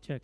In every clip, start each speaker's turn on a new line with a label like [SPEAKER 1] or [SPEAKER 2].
[SPEAKER 1] Check.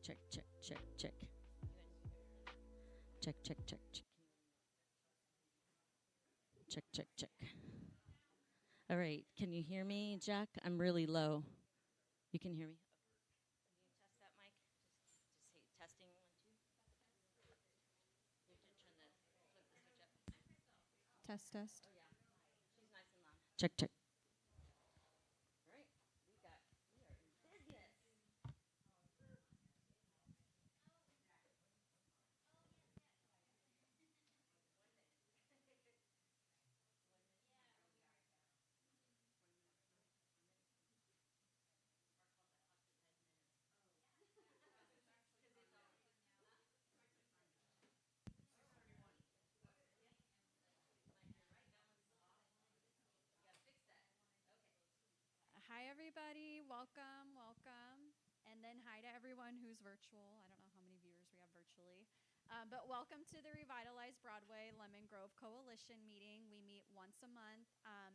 [SPEAKER 1] Check, check, check, check. Check, check, check, check. Check, check, check. All right, can you hear me, Jack? I'm really low. You can hear me? Can you test that mic? Just say testing 1, 2. You have to turn the flip the switch up.
[SPEAKER 2] Test, test.
[SPEAKER 1] Oh yeah, she's nice and loud. Check, check. All right, we are in business.
[SPEAKER 2] Hi, everybody. Welcome, welcome. And then hi to everyone who's virtual. I don't know how many viewers we have virtually. But welcome to the Revitalize Broadway Lemon Grove Coalition meeting. We meet once a month.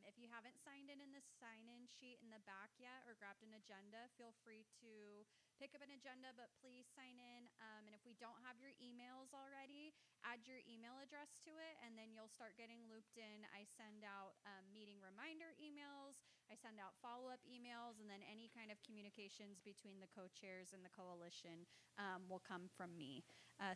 [SPEAKER 2] If you haven't signed in the sign-in sheet in the back yet or grabbed an agenda, feel free to pick up an agenda, but please sign in. And if we don't have your emails already, add your email address to it, and then you'll start getting looped in. I send out meeting reminder emails. I send out follow-up emails, and then any kind of communications between the co-chairs and the coalition will come from me.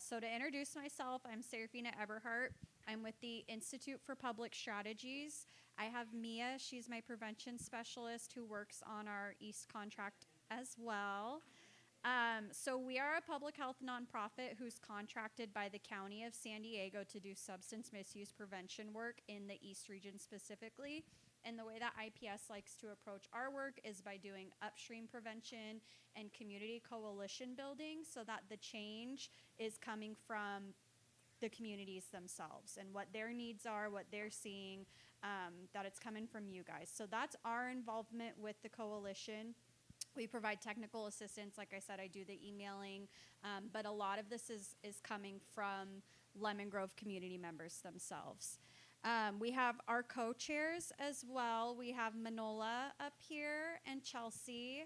[SPEAKER 2] So to introduce myself, I'm Serafina Eberhardt. I'm with the Institute for Public Strategies. I have Mia. She's my prevention specialist who works on our East contract as well. So we are a public health nonprofit who's contracted by the County of San Diego to do substance misuse prevention work in the East region specifically. And the way that IPS likes to approach our work is by doing upstream prevention and community coalition building so that the change is coming from the communities themselves and what their needs are, what they're seeing, that it's coming from you guys. So that's our involvement with the coalition. We provide technical assistance. Like I said, I do the emailing, but a lot of this is coming from Lemon Grove community members themselves. We have our co-chairs as well. We have Manola up here and Chelsea.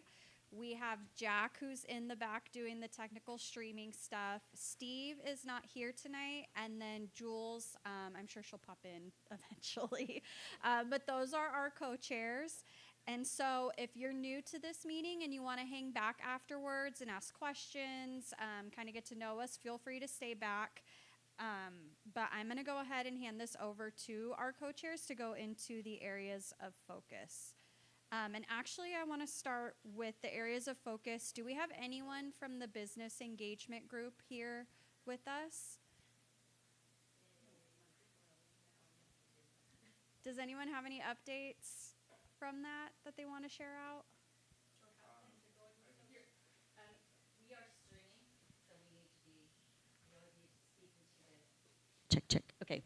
[SPEAKER 2] We have Jack, who's in the back doing the technical streaming stuff. Steve is not here tonight. And then Jules, I'm sure she'll pop in eventually. But those are our co-chairs. And so if you're new to this meeting and you want to hang back afterwards and ask questions, kind of get to know us, feel free to stay back. But I'm going to go ahead and hand this over to our co-chairs to go into the areas of focus. And actually, I want to start with the areas of focus. Do we have anyone from the business engagement group here with us? Does anyone have any updates from that they want to share out?
[SPEAKER 1] We are streaming, so we need to speak into the. Check, check. Okay.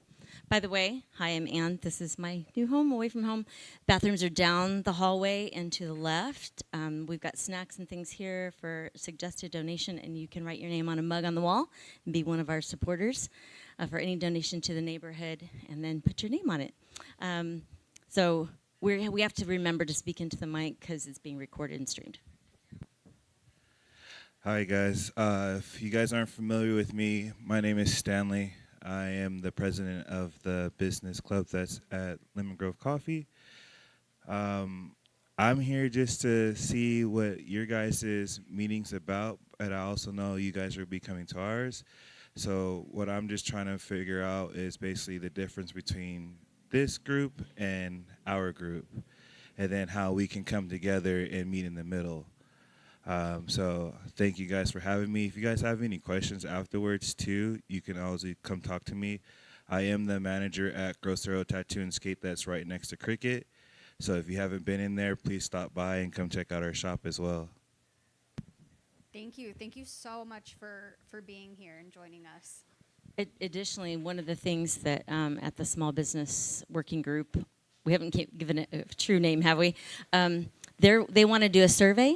[SPEAKER 1] By the way, hi, I'm Ann. This is my new home, away from home. Bathrooms are down the hallway and to the left. We've got snacks and things here for suggested donation, and you can write your name on a mug on the wall and be one of our supporters for any donation to the neighborhood, and then put your name on it. So we have to remember to speak into the mic because it's being recorded and streamed.
[SPEAKER 3] Hi guys, if you guys aren't familiar with me, my name is Stanley. I am the president of the business club that's at Lemon Grove Coffee. I'm here just to see what your guys' meeting's about, but I also know you guys will be coming to ours. So what I'm just trying to figure out is basically the difference between this group and our group, and then how we can come together and meet in the middle. So thank you guys for having me. If you guys have any questions afterwards too, you can always come talk to me. I am the manager at Grosero Tattoo and Skate that's right next to Cricket. So if you haven't been in there, please stop by and come check out our shop as well.
[SPEAKER 2] Thank you. Thank you so much for being here and joining us.
[SPEAKER 1] Additionally, one of the things that at the Small Business Working Group, we haven't given it a true name, have we? They want to do a survey.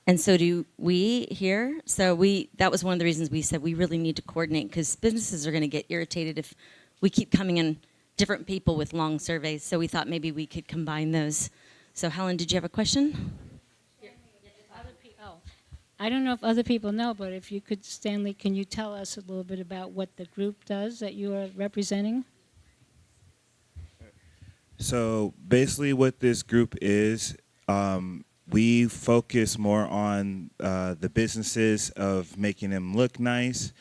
[SPEAKER 1] And so do we here. So that was one of the reasons we said we really need to coordinate, because businesses are going to get irritated if we keep coming in different people with long surveys. So we thought maybe we could combine those. So Helen, did you have a question?
[SPEAKER 4] I don't know if other people know, but if you could, Stanley, can you tell us a little bit about what the group does that you are representing?
[SPEAKER 3] So basically, what this group is, we focus more on the businesses of making them look nice,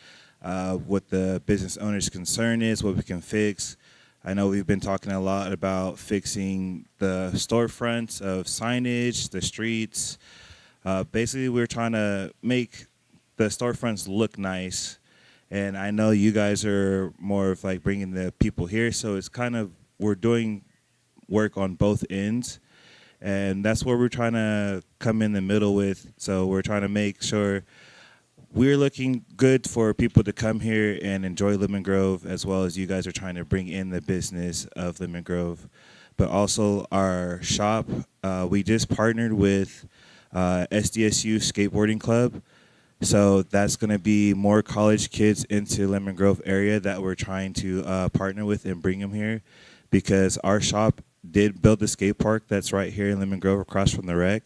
[SPEAKER 3] what the business owner's concern is, what we can fix. I know we've been talking a lot about fixing the storefronts of signage, the streets. Basically, we're trying to make the storefronts look nice. And I know you guys are more of like bringing the people here, so it's kind of we're doing work on both ends, and that's where we're trying to come in the middle with. So we're trying to make sure we're looking good for people to come here and enjoy Lemon Grove, as well as you guys are trying to bring in the business of Lemon Grove. But also our shop, we just partnered with SDSU Skateboarding Club. So that's going to be more college kids into Lemon Grove area that we're trying to partner with and bring them here, because our shop did build the skate park that's right here in Lemon Grove across from the rec.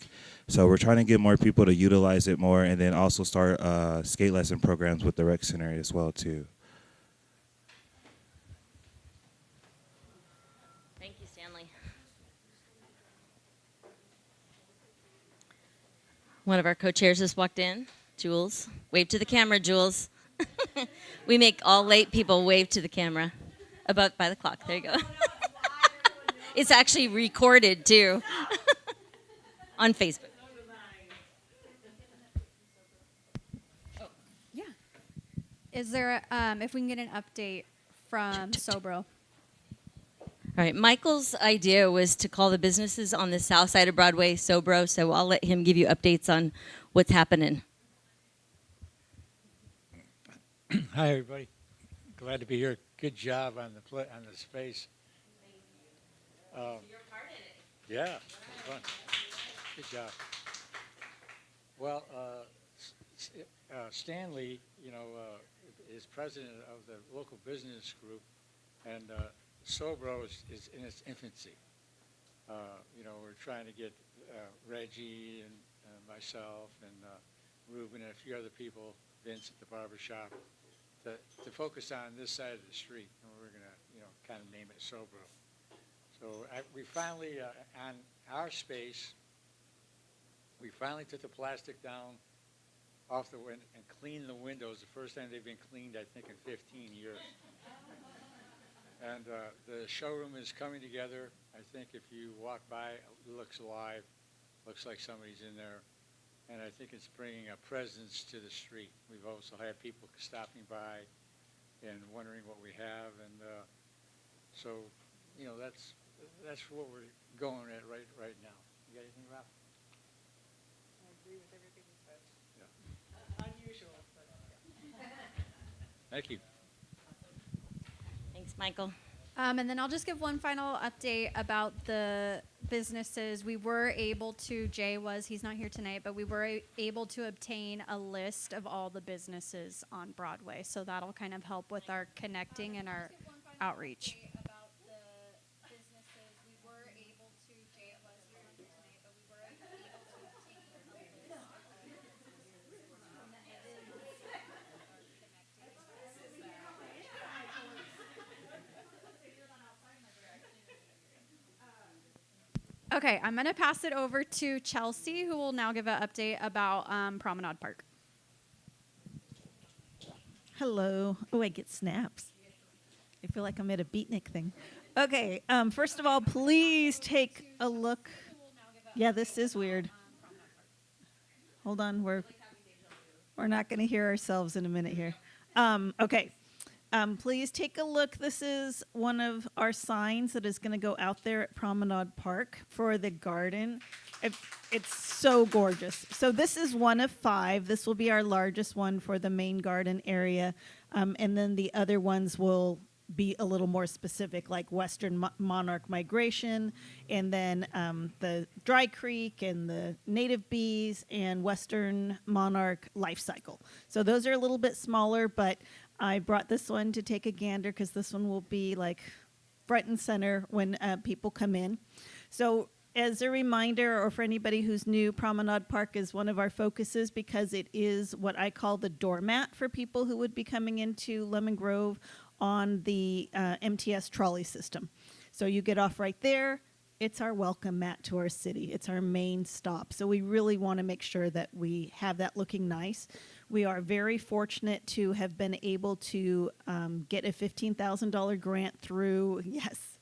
[SPEAKER 3] So we're trying to get more people to utilize it more, and then also start skate lesson programs with the rec center as well too.
[SPEAKER 1] Thank you, Stanley. One of our co-chairs just walked in. Jules, wave to the camera, Jules. We make all late people wave to the camera. About by the clock. There you go. It's actually recorded too on Facebook.
[SPEAKER 2] Yeah. Is there, if we can get an update from Sobro?
[SPEAKER 1] All right, Michael's idea was to call the businesses on the south side of Broadway Sobro, so I'll let him give you updates on what's happening.
[SPEAKER 5] Hi, everybody. Glad to be here. Good job on the space. Yeah, it was fun. Good job. Well, Stanley, is president of the local business group, and Sobro is in its infancy. We're trying to get Reggie and myself and Ruben and a few other people, Vince at the barber shop, to focus on this side of the street, and we're going to, kind of name it Sobro. So we finally, on our space, we finally took the plastic down off the window and cleaned the windows. The first time they've been cleaned, I think, in 15 years. And the showroom is coming together. I think if you walk by, it looks alive, looks like somebody's in there. And I think it's bringing a presence to the street. We've also had people stopping by and wondering what we have. And so, that's what we're going at right now. You got anything, Ralph?
[SPEAKER 6] I agree with everything you said.
[SPEAKER 5] Yeah.
[SPEAKER 6] Unusual, but
[SPEAKER 5] Thank you.
[SPEAKER 1] Thanks, Michael.
[SPEAKER 2] And then I'll just give one final update about the businesses. We were able to, he's not here tonight, but we were able to obtain a list of all the businesses on Broadway. So that'll kind of help with our connecting and our outreach. About the businesses, we were able to, he's not here tonight, but we were able to obtain a list Okay, I'm going to pass it over to Chelsea, who will now give an update about Promenade Park.
[SPEAKER 6] hello. Oh, I get snaps. I feel like I'm at a beatnik thing. Okay, first of all, please take a look. Yeah, this is weird. Hold on, we're not going to hear ourselves in a minute here. Okay. Please take a look. This is one of our signs that is going to go out there at Promenade Park for the garden. It's so gorgeous. So this is one of 5. This will be our largest one for the main garden area. And then the other ones will be a little more specific, like Western Monarch Migration, and then the Dry Creek and the Native Bees and Western Monarch Life Cycle. So those are a little bit smaller, but I brought this one to take a gander because this one will be like front and center when people come in. So as a reminder, or for anybody who's new, Promenade Park is one of our focuses because it is what I call the doormat for people who would be coming into Lemon Grove on the MTS trolley system. So you get off right there. It's our welcome mat to our city. It's our main stop. So we really want to make sure that we have that looking nice. We are very fortunate to have been able to get a $15,000 grant through, yes,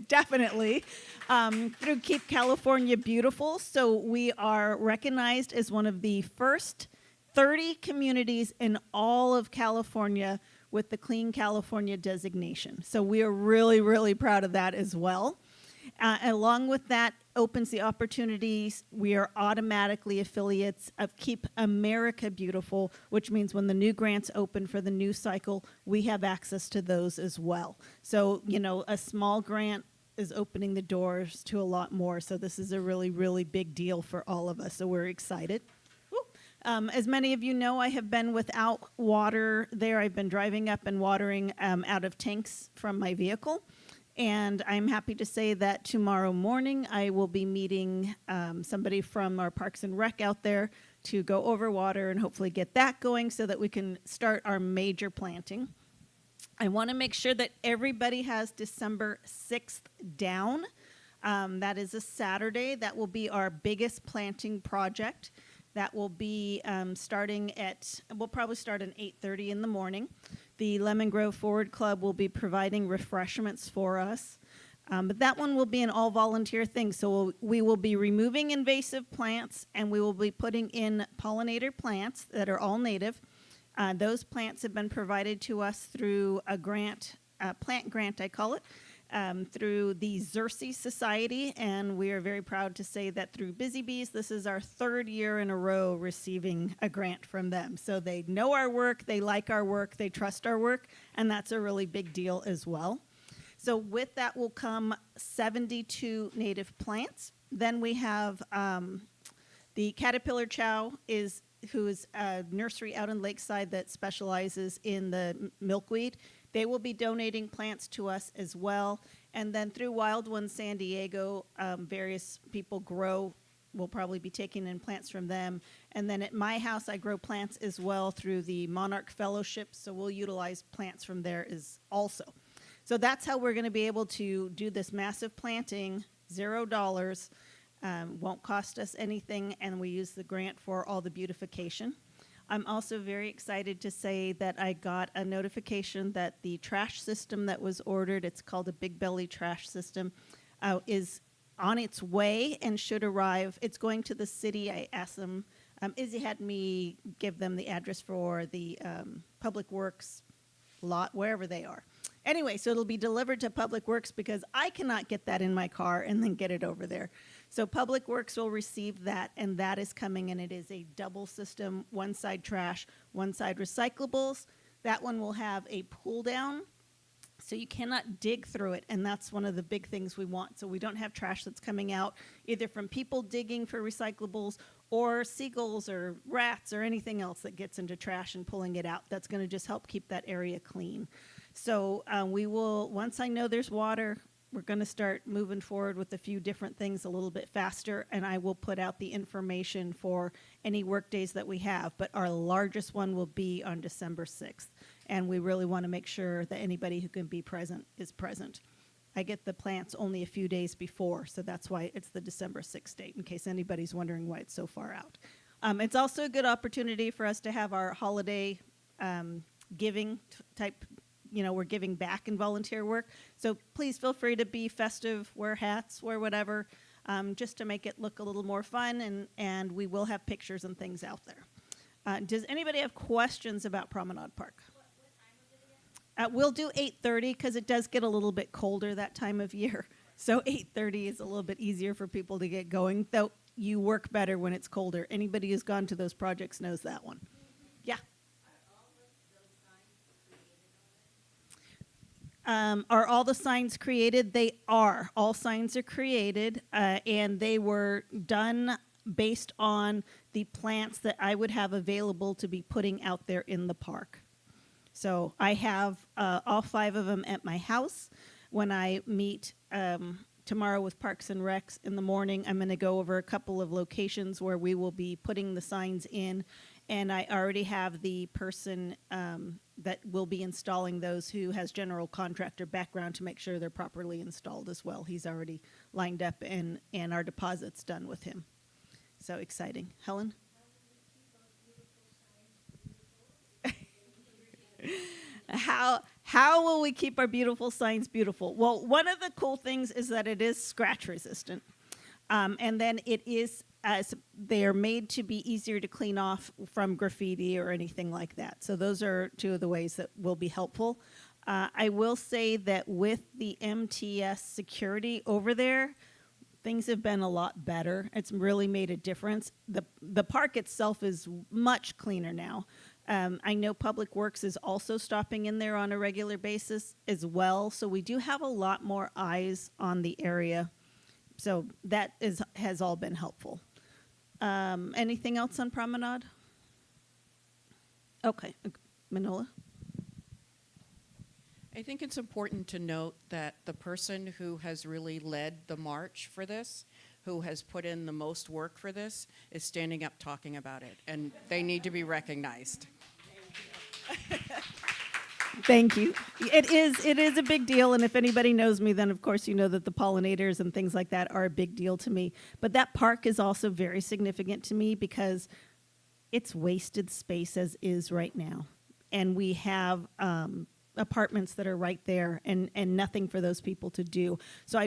[SPEAKER 6] definitely, through Keep California Beautiful. So we are recognized as one of the first 30 communities in all of California with the Clean California designation. So we are really, really proud of that as well. Along with that, opens the opportunities. We are automatically affiliates of Keep America Beautiful, which means when the new grants open for the new cycle, we have access to those as well. So, you know, a small grant is opening the doors to a lot more. So this is a really, really big deal for all of us. So we're excited. As many of you know, I have been without water there. I've been driving up and watering out of tanks from my vehicle. And I'm happy to say that tomorrow morning I will be meeting somebody from our Parks and Rec out there to go over water and hopefully get that going so that we can start our major planting. I want to make sure that everybody has December 6th down. That is a Saturday. That will be our biggest planting project. That will be starting at, we'll probably start at 8:30 in the morning. The Lemon Grove Forward Club will be providing refreshments for us. But that one will be an all-volunteer thing. So we will be removing invasive plants, and we will be putting in pollinator plants that are all native. Those plants have been provided to us through a grant, plant grant I call it, through the Xerces Society, and we are very proud to say that through Busy Bees, this is our 3rd year in a row receiving a grant from them. So they know our work, they like our work, they trust our work, and that's a really big deal as well. So with that will come 72 native plants. Then we have the Caterpillar Chow who is a nursery out in Lakeside that specializes in the milkweed. They will be donating plants to us as well. And then through Wild One San Diego, various people grow. We'll probably be taking in plants from them. And then at my house, I grow plants as well through the Monarch Fellowship. So we'll utilize plants from there as also. So that's how we're going to be able to do this massive planting, $0. Won't cost us anything, and we use the grant for all the beautification. I'm also very excited to say that I got a notification that the trash system that was ordered, it's called a Big Belly trash system, is on its way and should arrive. It's going to the city. I asked them, Izzy had me give them the address for the Public Works lot, wherever they are. Anyway, so it'll be delivered to Public Works because I cannot get that in my car and then get it over there. So Public Works will receive that, and that is coming, and it is a double system, one side trash, one side recyclables. That one will have a pull down, so you cannot dig through it, and that's one of the big things we want. So we don't have trash that's coming out either from people digging for recyclables or seagulls or rats or anything else that gets into trash and pulling it out. That's going to just help keep that area clean. So we will, once I know there's water, we're going to start moving forward with a few different things a little bit faster, and I will put out the information for any work days that we have. But our largest one will be on December 6th, and we really want to make sure that anybody who can be present is present. I get the plants only a few days before, so that's why it's the December 6th date, in case anybody's wondering why it's so far out. It's also a good opportunity for us to have our holiday giving type. You know, we're giving back in volunteer work. So please feel free to be festive, wear hats, wear whatever, just to make it look a little more fun. And we will have pictures and things out there. Does anybody have questions about Promenade Park?
[SPEAKER 2] What time was it again?
[SPEAKER 6] We'll do 8:30 because it does get a little bit colder that time of year. So 8:30 is a little bit easier for people to get going, though you work better when it's colder. Anybody who's gone to those projects knows that one. Yeah. Are all the signs created? They are. All signs are created, and they were done based on the plants that I would have available to be putting out there in the park. So I have all 5 of them at my house. When I meet tomorrow with Parks and Recs in the morning. I'm going to go over a couple of locations where we will be putting the signs in, and I already have the person that will be installing those who has general contractor background to make sure they're properly installed as well. He's already lined up, and our deposit's done with him. So exciting. Helen? How will we keep our beautiful signs beautiful? Well, one of the cool things is that it is scratch resistant, and then it is they are made to be easier to clean off from graffiti or anything like that. So those are two of the ways that will be helpful. I will say that with the MTS security over there, things have been a lot better. It's really made a difference. The park itself is much cleaner now. I know Public Works is also stopping in there on a regular basis as well. So we do have a lot more eyes on the area. So that has all been helpful. Anything else on Promenade? Okay, Manola?
[SPEAKER 7] I think it's important to note that the person who has really led the march for this, who has put in the most work for this, is standing up talking about it, and they need to be recognized.
[SPEAKER 6] Thank you. It is a big deal, and if anybody knows me, then of course you know that the pollinators and things like that are a big deal to me. But that park is also very significant to me because it's wasted space as is right now, and we have apartments that are right there, and nothing for those people to do. So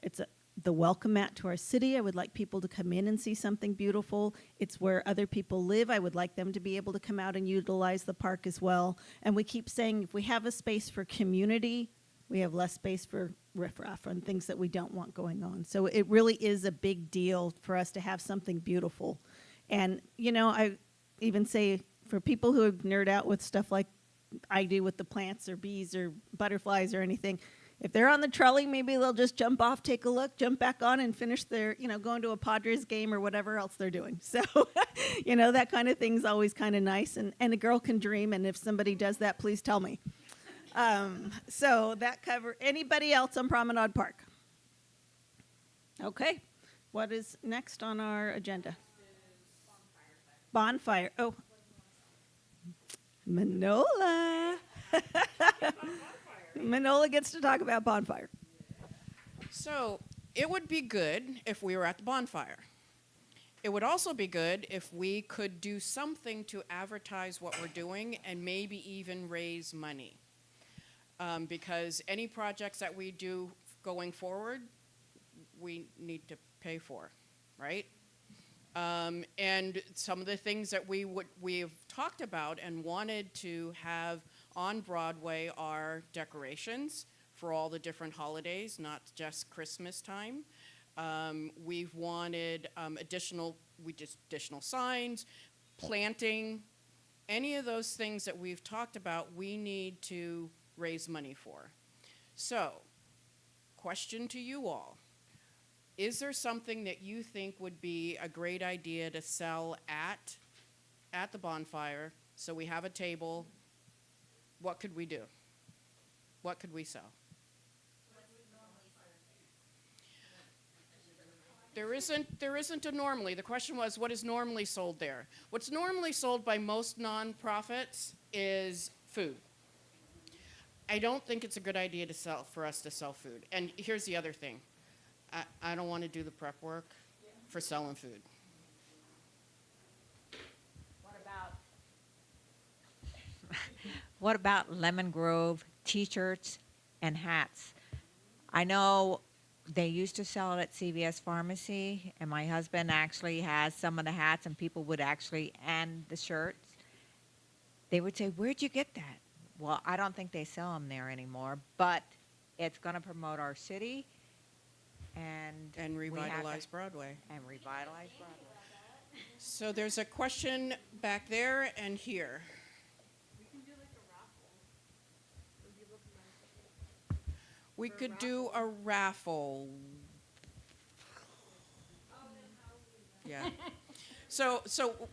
[SPEAKER 6] it's the welcome mat to our city. I would like people to come in and see something beautiful. It's where other people live. I would like them to be able to come out and utilize the park as well. And we keep saying if we have a space for community, we have less space for riffraff and things that we don't want going on. So it really is a big deal for us to have something beautiful. And, I even say for people who nerd out with stuff like I do with the plants or bees or butterflies or anything, if they're on the trolley, maybe they'll just jump off, take a look, jump back on, and finish their, going to a Padres game or whatever else they're doing. So, that kind of thing's always kind of nice. And a girl can dream, and if somebody does that, please tell me. So that cover. Anybody else on Promenade Park? Okay. What is next on our agenda? Bonfire. Oh. Manola. Manola gets to talk about bonfire.
[SPEAKER 7] So it would be good if we were at the bonfire. It would also be good if we could do something to advertise what we're doing and maybe even raise money. Because any projects that we do going forward, we need to pay for, right? And some of the things that we've talked about and wanted to have on Broadway are decorations for all the different holidays, not just Christmas time. We've wanted additional signs, planting, any of those things that we've talked about, we need to raise money for. So, question to you all. Is there something that you think would be a great idea to sell at the bonfire so we have a table? What could we do? What could we sell? There isn't a normally. The question was, what is normally sold there? What's normally sold by most nonprofits is food. I don't think it's a good idea for us to sell food. And here's the other thing. I don't want to do the prep work for selling food.
[SPEAKER 8] What about Lemon Grove T-shirts and hats? I know they used to sell it at CVS Pharmacy, and my husband actually has some of the hats, and people would and the shirts. They would say, "Where'd you get that?" Well, I don't think they sell them there anymore, but it's going to promote our city and
[SPEAKER 7] Revitalize Broadway.
[SPEAKER 8] And Revitalize Broadway.
[SPEAKER 7] So there's a question back there and here. We could do a raffle. Yeah. So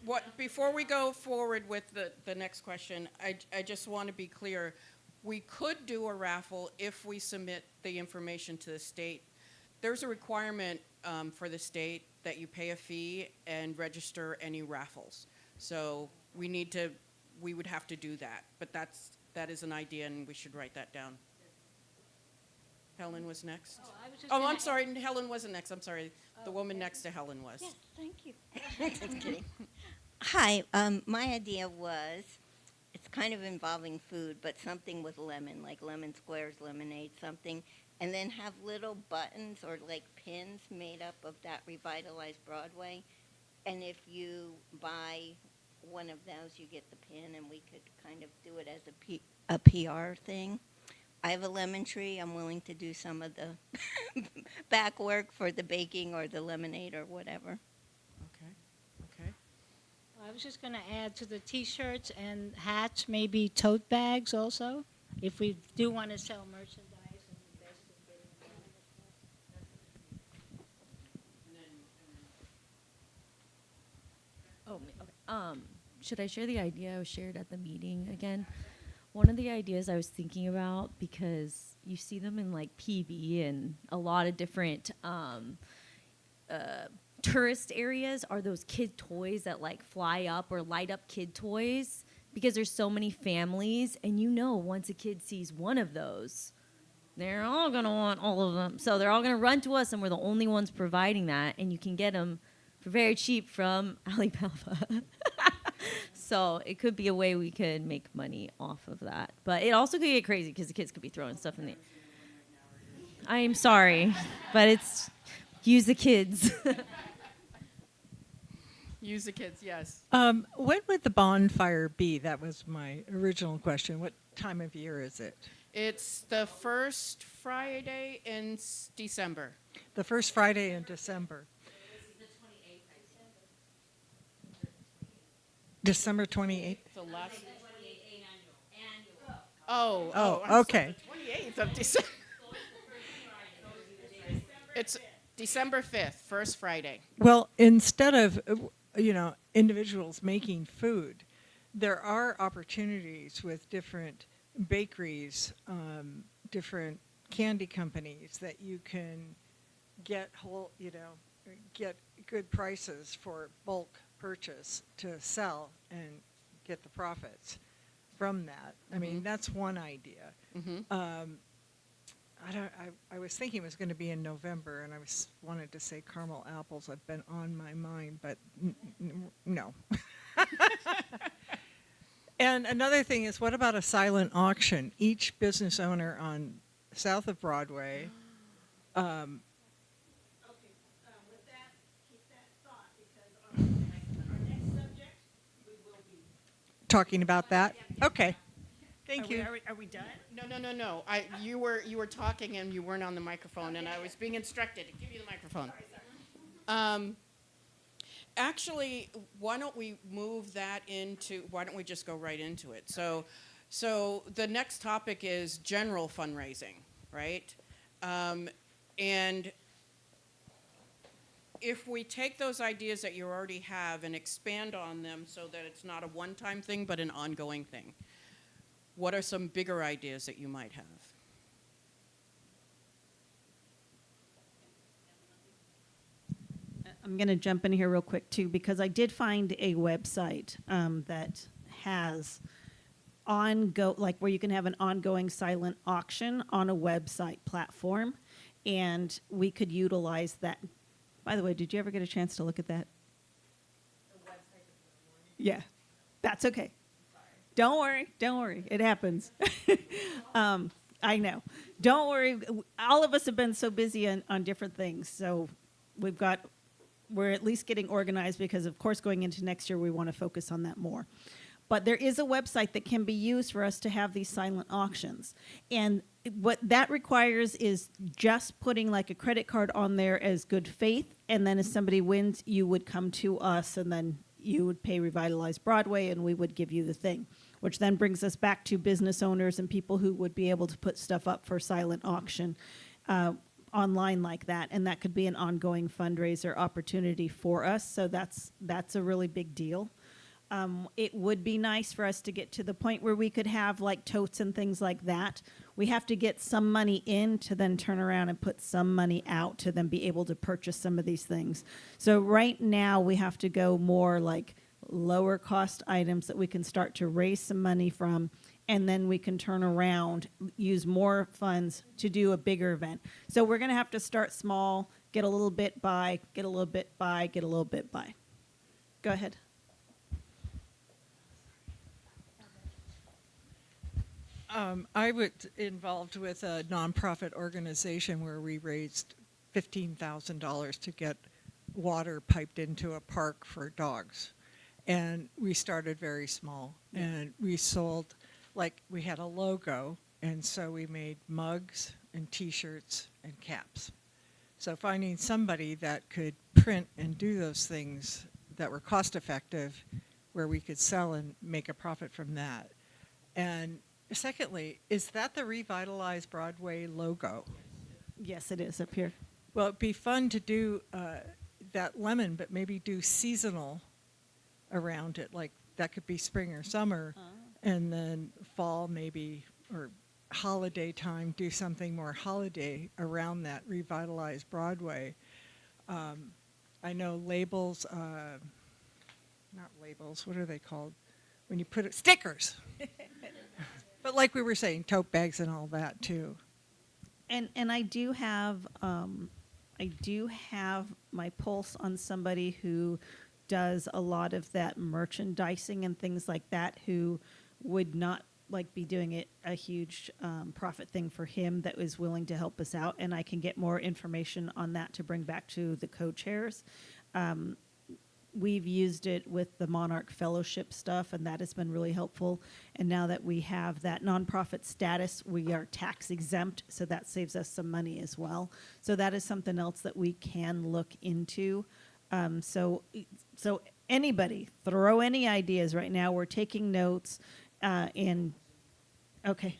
[SPEAKER 7] what? Before we go forward with the next question, I just want to be clear. We could do a raffle if we submit the information to the state. there's a requirement for the state that you pay a fee and register any raffles. So we would have to do that. But that is an idea, and we should write that down. Helen was next. Oh, I'm sorry. Helen wasn't next. I'm sorry. The woman next to Helen was.
[SPEAKER 9] Yes, thank you. Just kidding. Hi, my idea was, it's kind of involving food, but something with lemon, like lemon squares, lemonade, something, and then have little buttons or like pins made up of that Revitalize Broadway. And if you buy one of those, you get the pin, and we could kind of do it as a PR thing. I have a lemon tree. I'm willing to do some of the back work for the baking or the lemonade or whatever.
[SPEAKER 7] Okay.
[SPEAKER 4] I was just going to add to the T-shirts and hats, maybe tote bags also, if we do want to sell merchandise. And invest in getting
[SPEAKER 1] Okay. Should I share the idea I was shared at the meeting again? One of the ideas I was thinking about, because you see them in like PB and a lot of different tourist areas, are those kid toys that like fly up or light up kid toys, because there's so many families, and once a kid sees one of those, they're all gonna want all of them. So they're all gonna run to us, and we're the only ones providing that, and you can get them for very cheap from Alibaba. So it could be a way we could make money off of that. But it also could get crazy because the kids could be throwing stuff in the... I am sorry, but it's... Use the kids.
[SPEAKER 7] Use the kids, yes.
[SPEAKER 10] When would the bonfire be? That was my original question. What time of year is it?
[SPEAKER 7] It's the first Friday in December.
[SPEAKER 10] The first Friday in December. December 28th?
[SPEAKER 7] The last. Oh,
[SPEAKER 10] Oh, okay.
[SPEAKER 7] 28th of December. It's December 5th, first Friday.
[SPEAKER 10] Well, instead of, individuals making food, there are opportunities with different bakeries, different candy companies that you can get get good prices for bulk purchase to sell and get the profits from that. I mean, that's one idea.
[SPEAKER 7] Mm-hmm.
[SPEAKER 10] I was thinking it was going to be in November, and I wanted to say caramel apples have been on my mind, but no. And another thing is, what about a silent auction? Each business owner on south of Broadway.
[SPEAKER 6] With that, keep that thought, because our next subject, we will be
[SPEAKER 10] Talking about that? Okay. Thank you.
[SPEAKER 6] Are we done?
[SPEAKER 7] No. You were talking and you weren't on the microphone, and I was being instructed to give you the microphone. Actually, why don't we just go right into it? So the next topic is general fundraising, right? And if we take those ideas that you already have and expand on them so that it's not a one-time thing but an ongoing thing, what are some bigger ideas that you might have?
[SPEAKER 6] I'm going to jump in here real quick, too, because I did find a website that has where you can have an ongoing silent auction on a website platform, and we could utilize that. By the way, did you ever get a chance to look at that? The website. Yeah, that's okay. Don't worry. It happens. I know. Don't worry. All of us have been so busy on different things, so we're at least getting organized because, of course, going into next year, we want to focus on that more. But there is a website that can be used for us to have these silent auctions. And what that requires is just putting like a credit card on there as good faith, and then if somebody wins, you would come to us, and then you would pay Revitalize Broadway, and we would give you the thing, which then brings us back to business owners and people who would be able to put stuff up for silent auction online like that, and that could be an ongoing fundraiser opportunity for us. So that's a really big deal. It would be nice for us to get to the point where we could have like totes and things like that. We have to get some money in to then turn around and put some money out to then be able to purchase some of these things. So right now we have to go more like lower cost items that we can start to raise some money from, and then we can turn around, use more funds to do a bigger event. So we're going to have to start small, get a little bit by, get a little bit by, get a little bit by. Go ahead.
[SPEAKER 10] I was involved with a nonprofit organization where we raised $15,000 to get water piped into a park for dogs. And we started very small. And we sold, like, we had a logo, and so we made mugs and T-shirts and caps. So finding somebody that could print and do those things that were cost effective, where we could sell and make a profit from that. And secondly, is that the Revitalize Broadway logo?
[SPEAKER 6] Yes, it is up here.
[SPEAKER 10] Well, it'd be fun to do that lemon, but maybe do seasonal around it. Like that could be spring or summer, and then fall maybe, or holiday time, do something more holiday around that Revitalize Broadway. I know labels, not labels, what are they called? When you put it, stickers. But like we were saying, tote bags and all that too.
[SPEAKER 6] And I do have my pulse on somebody who does a lot of that merchandising and things like that, who would not like be doing it a huge profit thing for him, that was willing to help us out. And I can get more information on that to bring back to the co-chairs. We've used it with the Monarch Fellowship stuff, and that has been really helpful. And now that we have that nonprofit status, we are tax exempt, so that saves us some money as well. So that is something else that we can look into. So anybody, throw any ideas right now. We're taking notes, and okay.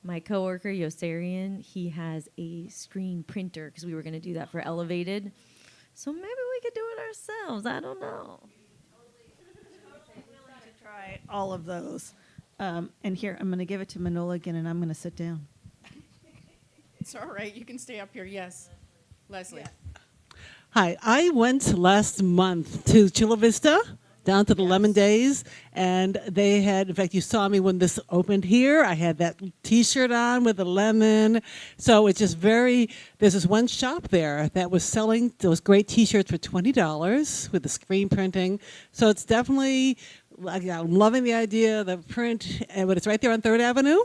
[SPEAKER 1] My coworker Yosarian, he has a screen printer because we were going to do that for Elevated. So maybe we could do it ourselves. I don't know.
[SPEAKER 6] Totally willing to try all of those. And here, I'm going to give it to Manola again, and I'm going to sit down.
[SPEAKER 7] It's all right. You can stay up here. Yes. Leslie.
[SPEAKER 11] Hi, I went last month to Chula Vista, down to the Lemon Days, and they had, in fact, you saw me when this opened here. I had that T-shirt on with a lemon. So it's just there's this one shop there that was selling those great T-shirts for $20 with the screen printing. So it's definitely, I'm loving the idea, the print, but it's right there on 3rd Avenue.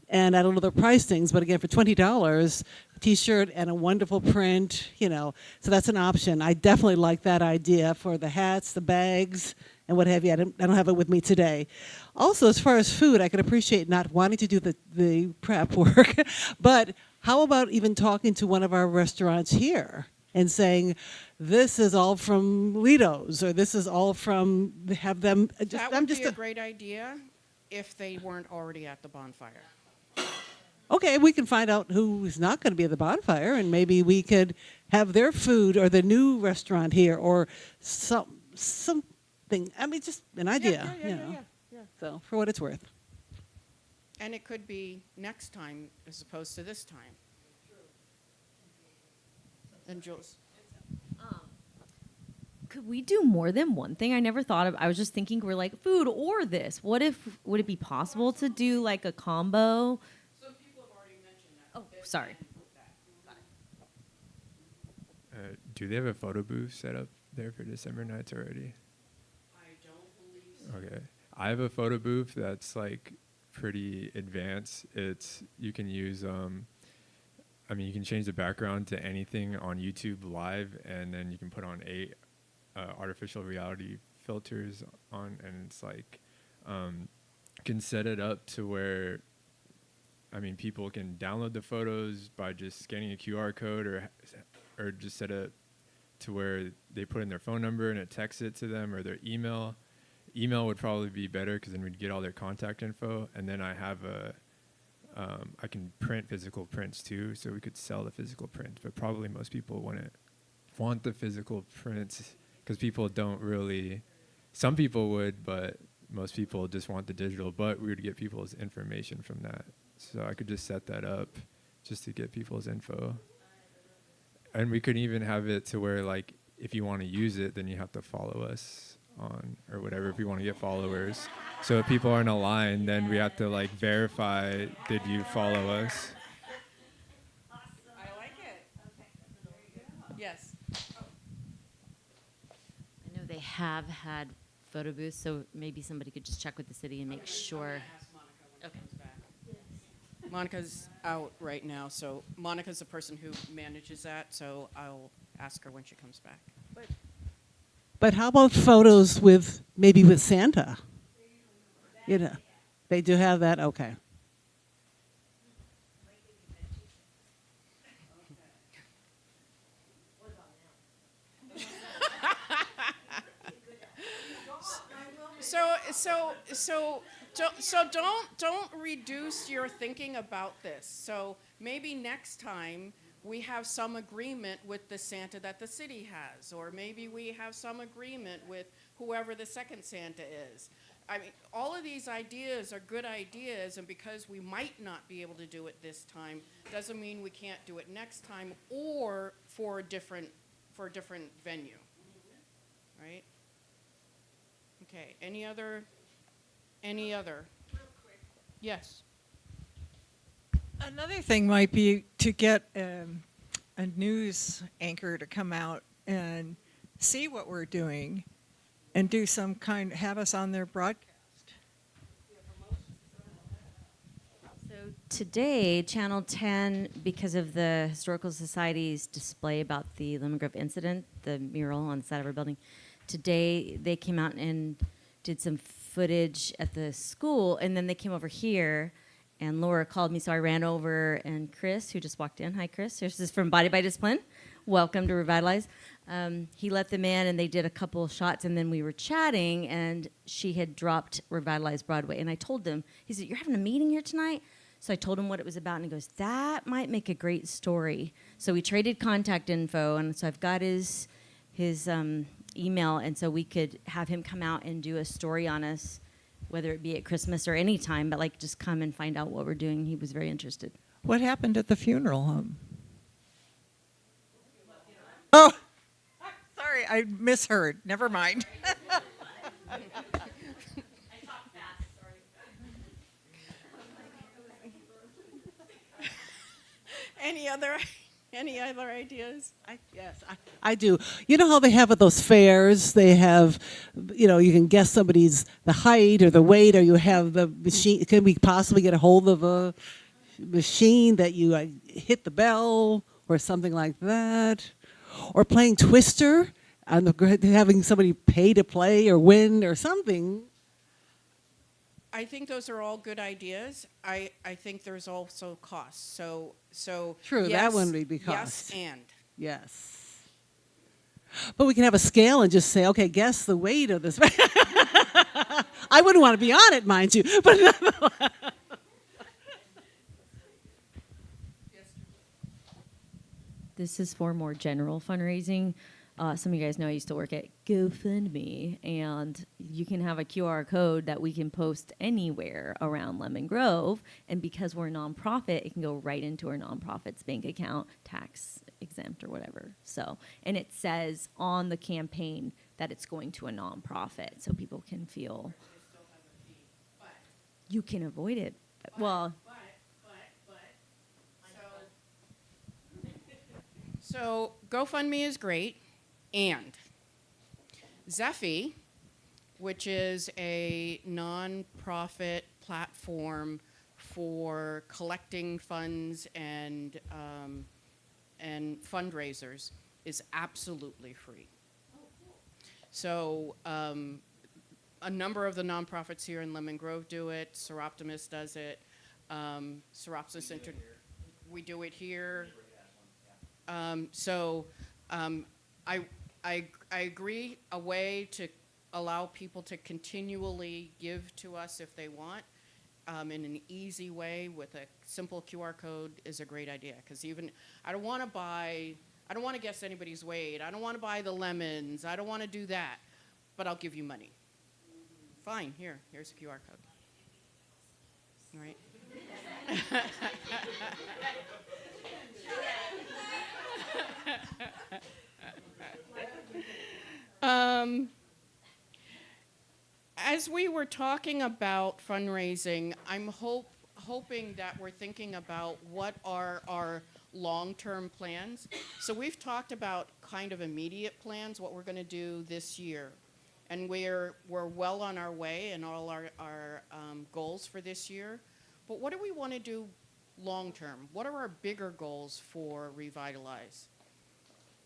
[SPEAKER 11] And I don't know the pricings, but again, for $20, a T-shirt and a wonderful print, so that's an option. I definitely like that idea for the hats, the bags, and what have you. I don't have it with me today. Also, as far as food, I can appreciate not wanting to do the prep work, but how about even talking to one of our restaurants here and saying, this is all from Lido's, or this is all from, have them.
[SPEAKER 7] That would be a great idea if they weren't already at the bonfire.
[SPEAKER 11] Okay, we can find out who is not going to be at the bonfire, and maybe we could have their food or the new restaurant here, or something. I mean, just an idea,
[SPEAKER 7] Yeah.
[SPEAKER 11] So, for what it's worth.
[SPEAKER 7] And it could be next time as opposed to this time. And Jules.
[SPEAKER 1] Could we do more than one thing? I never thought of. I was just thinking we're like food or this. Would it be possible to do like a combo?
[SPEAKER 7] Some people have already mentioned that.
[SPEAKER 1] Oh, sorry.
[SPEAKER 12] Do they have a photo booth set up there for December nights already?
[SPEAKER 7] I don't believe so.
[SPEAKER 12] Okay. I have a photo booth that's like pretty advanced. You can use you can change the background to anything on YouTube Live, and then you can put on artificial reality filters on, and it's like you can set it up to where people can download the photos by just scanning a QR code, or just set it to where they put in their phone number and it texts it to them, or their email. Email would probably be better because then we'd get all their contact info. And then I have I can print physical prints too, so we could sell the physical print. But probably most people wouldn't want the physical prints because people don't really. Some people would, but most people just want the digital. But we would get people's information from that, so I could just set that up just to get people's info. And we could even have it to where, like, if you want to use it, then you have to follow us on or whatever if you want to get followers. So if people aren't aligned, then we have to like verify, did you follow us?
[SPEAKER 7] I like it. Yes.
[SPEAKER 1] I know they have had photo booths, so maybe somebody could just check with the city and make sure. Okay.
[SPEAKER 7] Monica's out right now, so Monica's the person who manages that, so I'll ask her when she comes back.
[SPEAKER 11] But how about photos with maybe with Santa? You know, they do have that. Okay.
[SPEAKER 7] So don't reduce your thinking about this. So maybe next time we have some agreement with the Santa that the city has, or maybe we have some agreement with whoever the second Santa is. I mean, all of these ideas are good ideas, and because we might not be able to do it this time, doesn't mean we can't do it next time or for a different venue, right? Okay. Any other? Yes.
[SPEAKER 10] Another thing might be to get a news anchor to come out and see what we're doing and do some kind, have us on their broadcast.
[SPEAKER 1] So today, Channel 10, because of the Historical Society's display about the Lemon Grove incident, the mural on the side of our building, today they came out and did some footage at the school, and then they came over here, and Laura called me, so I ran over, and Chris, who just walked in, hi Chris, this is from Body by Discipline, welcome to Revitalize. He let them in, and they did a couple shots, and then we were chatting, and she had dropped Revitalize Broadway, and I told him, he said, you're having a meeting here tonight? So I told him what it was about, and he goes, that might make a great story. So we traded contact info, and so I've got his email, and so we could have him come out and do a story on us, whether it be at Christmas or any time, but like just come and find out what we're doing. He was very interested.
[SPEAKER 10] What happened at the funeral home? Oh, sorry, I misheard. Never mind.
[SPEAKER 7] Any other ideas?
[SPEAKER 11] I do. You know how they have at those fairs, they have, you know, you can guess somebody's the height or the weight, or you have the machine. Can we possibly get a hold of a machine that you hit the bell or something like that? Or playing Twister, and having somebody pay to play or win or something.
[SPEAKER 7] I think those are all good ideas. I think there's also costs. So
[SPEAKER 11] True,
[SPEAKER 7] yes,
[SPEAKER 11] that one would be cost.
[SPEAKER 7] Yes, and.
[SPEAKER 11] Yes. But we can have a scale and just say, okay, guess the weight of this. I wouldn't want to be on it, mind you. But
[SPEAKER 1] This is for more general fundraising. Some of you guys know I used to work at GoFundMe, and you can have a QR code that we can post anywhere around Lemon Grove, and because we're a nonprofit, it can go right into our nonprofit's bank account, tax exempt or whatever. So, and it says on the campaign that it's going to a nonprofit, so people can feel you can avoid it. Well.
[SPEAKER 7] So GoFundMe is great, and Zephy, which is a nonprofit platform for collecting funds and fundraisers, is absolutely free. So a number of the nonprofits here in Lemon Grove do it. Seroptimus does it. Seropsis we do it here. I agree, a way to allow people to continually give to us if they want in an easy way with a simple QR code is a great idea. Because even I don't want to buy I don't want to guess anybody's weight. I don't want to buy the lemons. I don't want to do that. But I'll give you money. Fine, here's a QR code. All right. As we were talking about fundraising, I'm hoping that we're thinking about what are our long-term plans. So we've talked about kind of immediate plans, what we're going to do this year. And we're well on our way in all our goals for this year. But what do we want to do long-term? What are our bigger goals for Revitalize?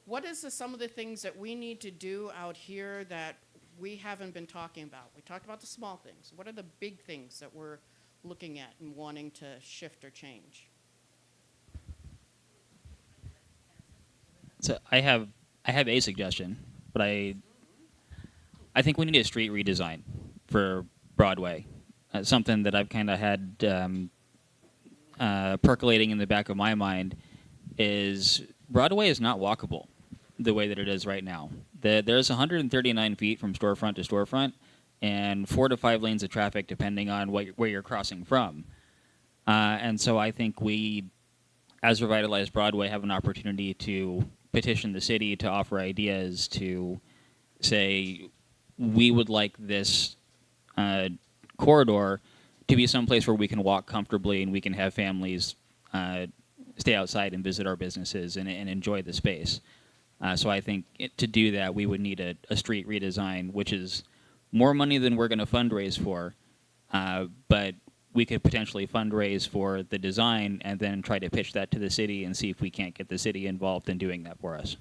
[SPEAKER 7] What is some of the things that we need to do out here that we haven't been talking about? We talked about the small things. What are the big things that we're looking at and wanting to shift or change?
[SPEAKER 13] So I have a suggestion, but I think we need a street redesign for Broadway. Something that I've kind of had percolating in the back of my mind is Broadway is not walkable the way that it is right now. There's 139 feet from storefront to storefront and 4 to 5 lanes of traffic depending on where you're crossing from. And so I think we, as Revitalize Broadway, have an opportunity to petition the city to offer ideas to say, we would like this corridor to be someplace where we can walk comfortably and we can have families stay outside and visit our businesses and enjoy the space. So I think to do that, we would need a street redesign, which is more money than we're going to fundraise for, but we could potentially fundraise for the design and then try to pitch that to the city and see if we can't get the city involved in doing that for us.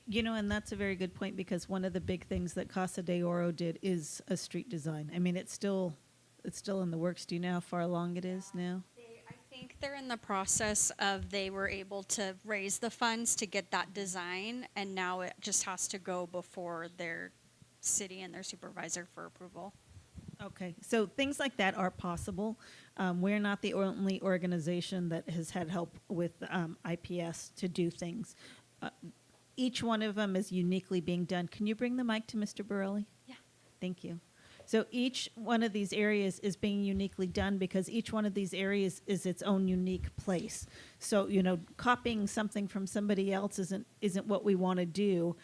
[SPEAKER 6] You know, and that's a very good point, because one of the big things that Casa de Oro did is a street design. I mean, it's still in the works. Do you know how far along it is now?
[SPEAKER 2] I think they're in the process of, they were able to raise the funds to get that design, and now it just has to go before their city and their supervisor for approval.
[SPEAKER 6] Okay, so things like that are possible. We're not the only organization that has had help with IPS to do things. Each one of them is uniquely being done. Can you bring the mic to Mr. Borelli?
[SPEAKER 2] Yeah.
[SPEAKER 6] Thank you. So each one of these areas is being uniquely done because each one of these areas is its own unique place. So, you know, copying something from somebody else isn't what we want to do,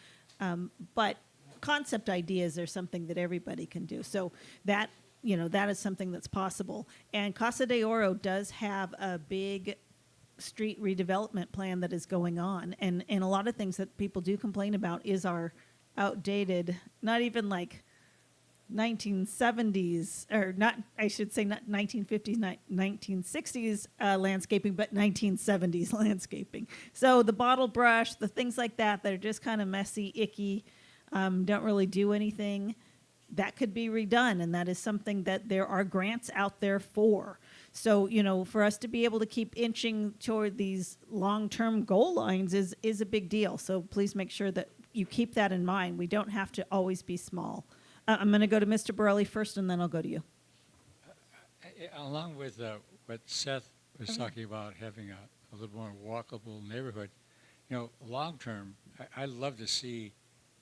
[SPEAKER 6] but concept ideas are something that everybody can do. So that, you know, that is something that's possible. And Casa de Oro does have a big street redevelopment plan that is going on. And a lot of things that people do complain about is our outdated, not even like 1970s, or not, I should say not 1950s, 1960s landscaping, but 1970s landscaping. So the bottle brush, the things like that are just kind of messy, icky, don't really do anything, that could be redone. And that is something that there are grants out there for. So, you know, for us to be able to keep inching toward these long-term goal lines is a big deal. So please make sure that you keep that in mind. We don't have to always be small. I'm going to go to Mr. Borelli first, and then I'll go to you.
[SPEAKER 5] Along with what Seth was talking about, having a little more walkable neighborhood, you know, long term, I'd love to see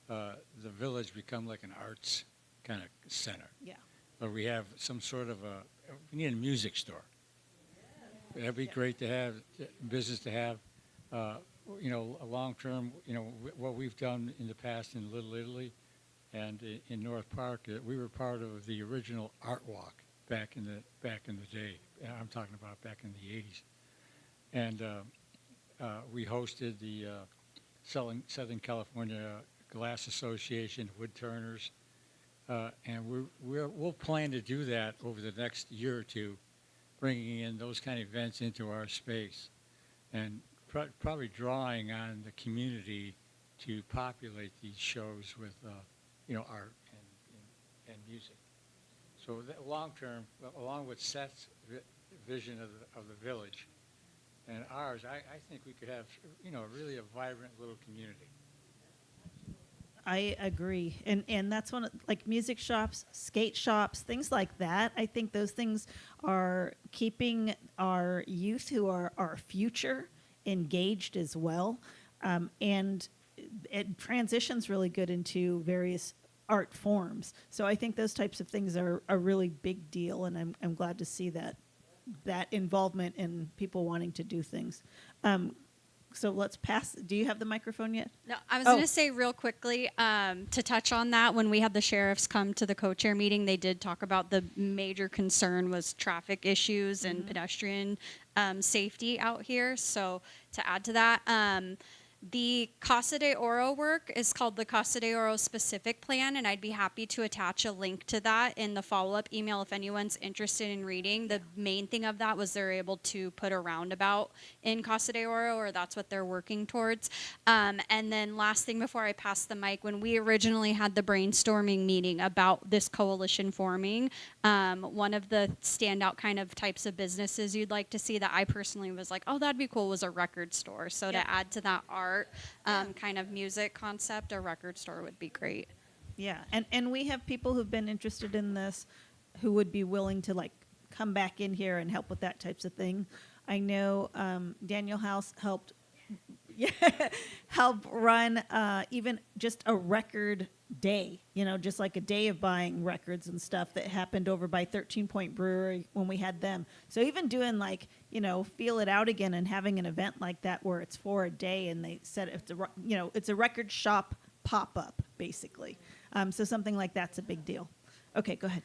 [SPEAKER 5] the village become like an arts kind of center.
[SPEAKER 6] Yeah.
[SPEAKER 5] Where we have some sort of we need a music store. That'd be great to have, business to have. You know, a long term, you know, what we've done in the past in Little Italy and in North Park, we were part of the original art walk back in the day. I'm talking about back in the 80s. And we hosted the Southern California Glass Association, Wood Turners, and we'll plan to do that over the next year or two, bringing in those kind of events into our space, and probably drawing on the community to populate these shows with you know, art and music. So that long term, along with Seth's vision of the village and ours, I think we could have, you know, really a vibrant little community.
[SPEAKER 6] I agree. And that's one of, like, music shops, skate shops, things like that. I think those things are keeping our youth, who are our future, engaged as well. And it transitions really good into various art forms. So I think those types of things are a really big deal, and I'm glad to see that involvement in people wanting to do things. So let's pass. Do you have the microphone yet?
[SPEAKER 14] No, I was
[SPEAKER 6] Oh.
[SPEAKER 14] going to say real quickly to touch on that. When we had the sheriffs come to the co-chair meeting, they did talk about the major concern was traffic issues and pedestrian safety out here. So to add to that, the Casa de Oro work is called the Casa de Oro Specific Plan, and I'd be happy to attach a link to that in the follow-up email if anyone's interested in reading. The main thing of that was they're able to put a roundabout in Casa de Oro, or that's what they're working towards. And then last thing before I pass the mic, when we originally had the brainstorming meeting about this coalition forming, one of the standout kind of types of businesses you'd like to see that I personally was like, oh, that'd be cool, was a record store. So to add to that art kind of music concept, a record store would be great.
[SPEAKER 6] Yeah, and we have people who've been interested in this who would be willing to like come back in here and help with that types of thing. I know Daniel House helped help run even just a record day, just like a day of buying records and stuff that happened over by 13 Point Brewery when we had them. So even doing like, Feel It Out Again and having an event like that where it's for a day and they said it's a record shop pop-up basically. So something like that's a big deal. Okay, go ahead.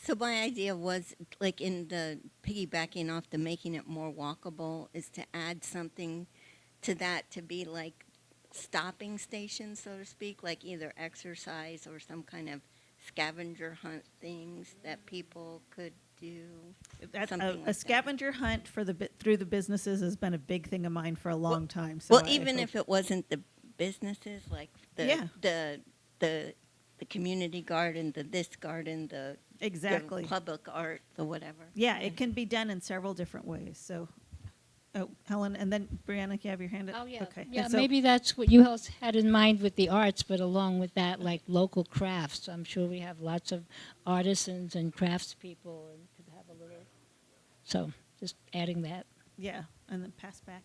[SPEAKER 9] So my idea was, like in the piggybacking off the making it more walkable, is to add something to that to be like stopping stations, so to speak, like either exercise or some kind of scavenger hunt things that people could do.
[SPEAKER 6] That's
[SPEAKER 9] something
[SPEAKER 6] a
[SPEAKER 9] like
[SPEAKER 6] scavenger hunt for through the businesses has been a big thing of mine for a long time. So
[SPEAKER 9] Well,
[SPEAKER 6] I
[SPEAKER 9] even
[SPEAKER 6] hope-
[SPEAKER 9] if it wasn't the businesses, like the community garden, this garden, the
[SPEAKER 6] Exactly.
[SPEAKER 9] public art, the whatever.
[SPEAKER 6] Yeah, it can be done in several different ways. So, Helen, and then Brianna, you have your hand up?
[SPEAKER 4] Oh, yeah.
[SPEAKER 6] Okay.
[SPEAKER 4] Yeah,
[SPEAKER 6] And so-
[SPEAKER 4] maybe that's what you else had in mind with the arts, but along with that, like local crafts. I'm sure we have lots of artisans and craftspeople and could have a little. So just adding that.
[SPEAKER 6] Yeah, and then pass back.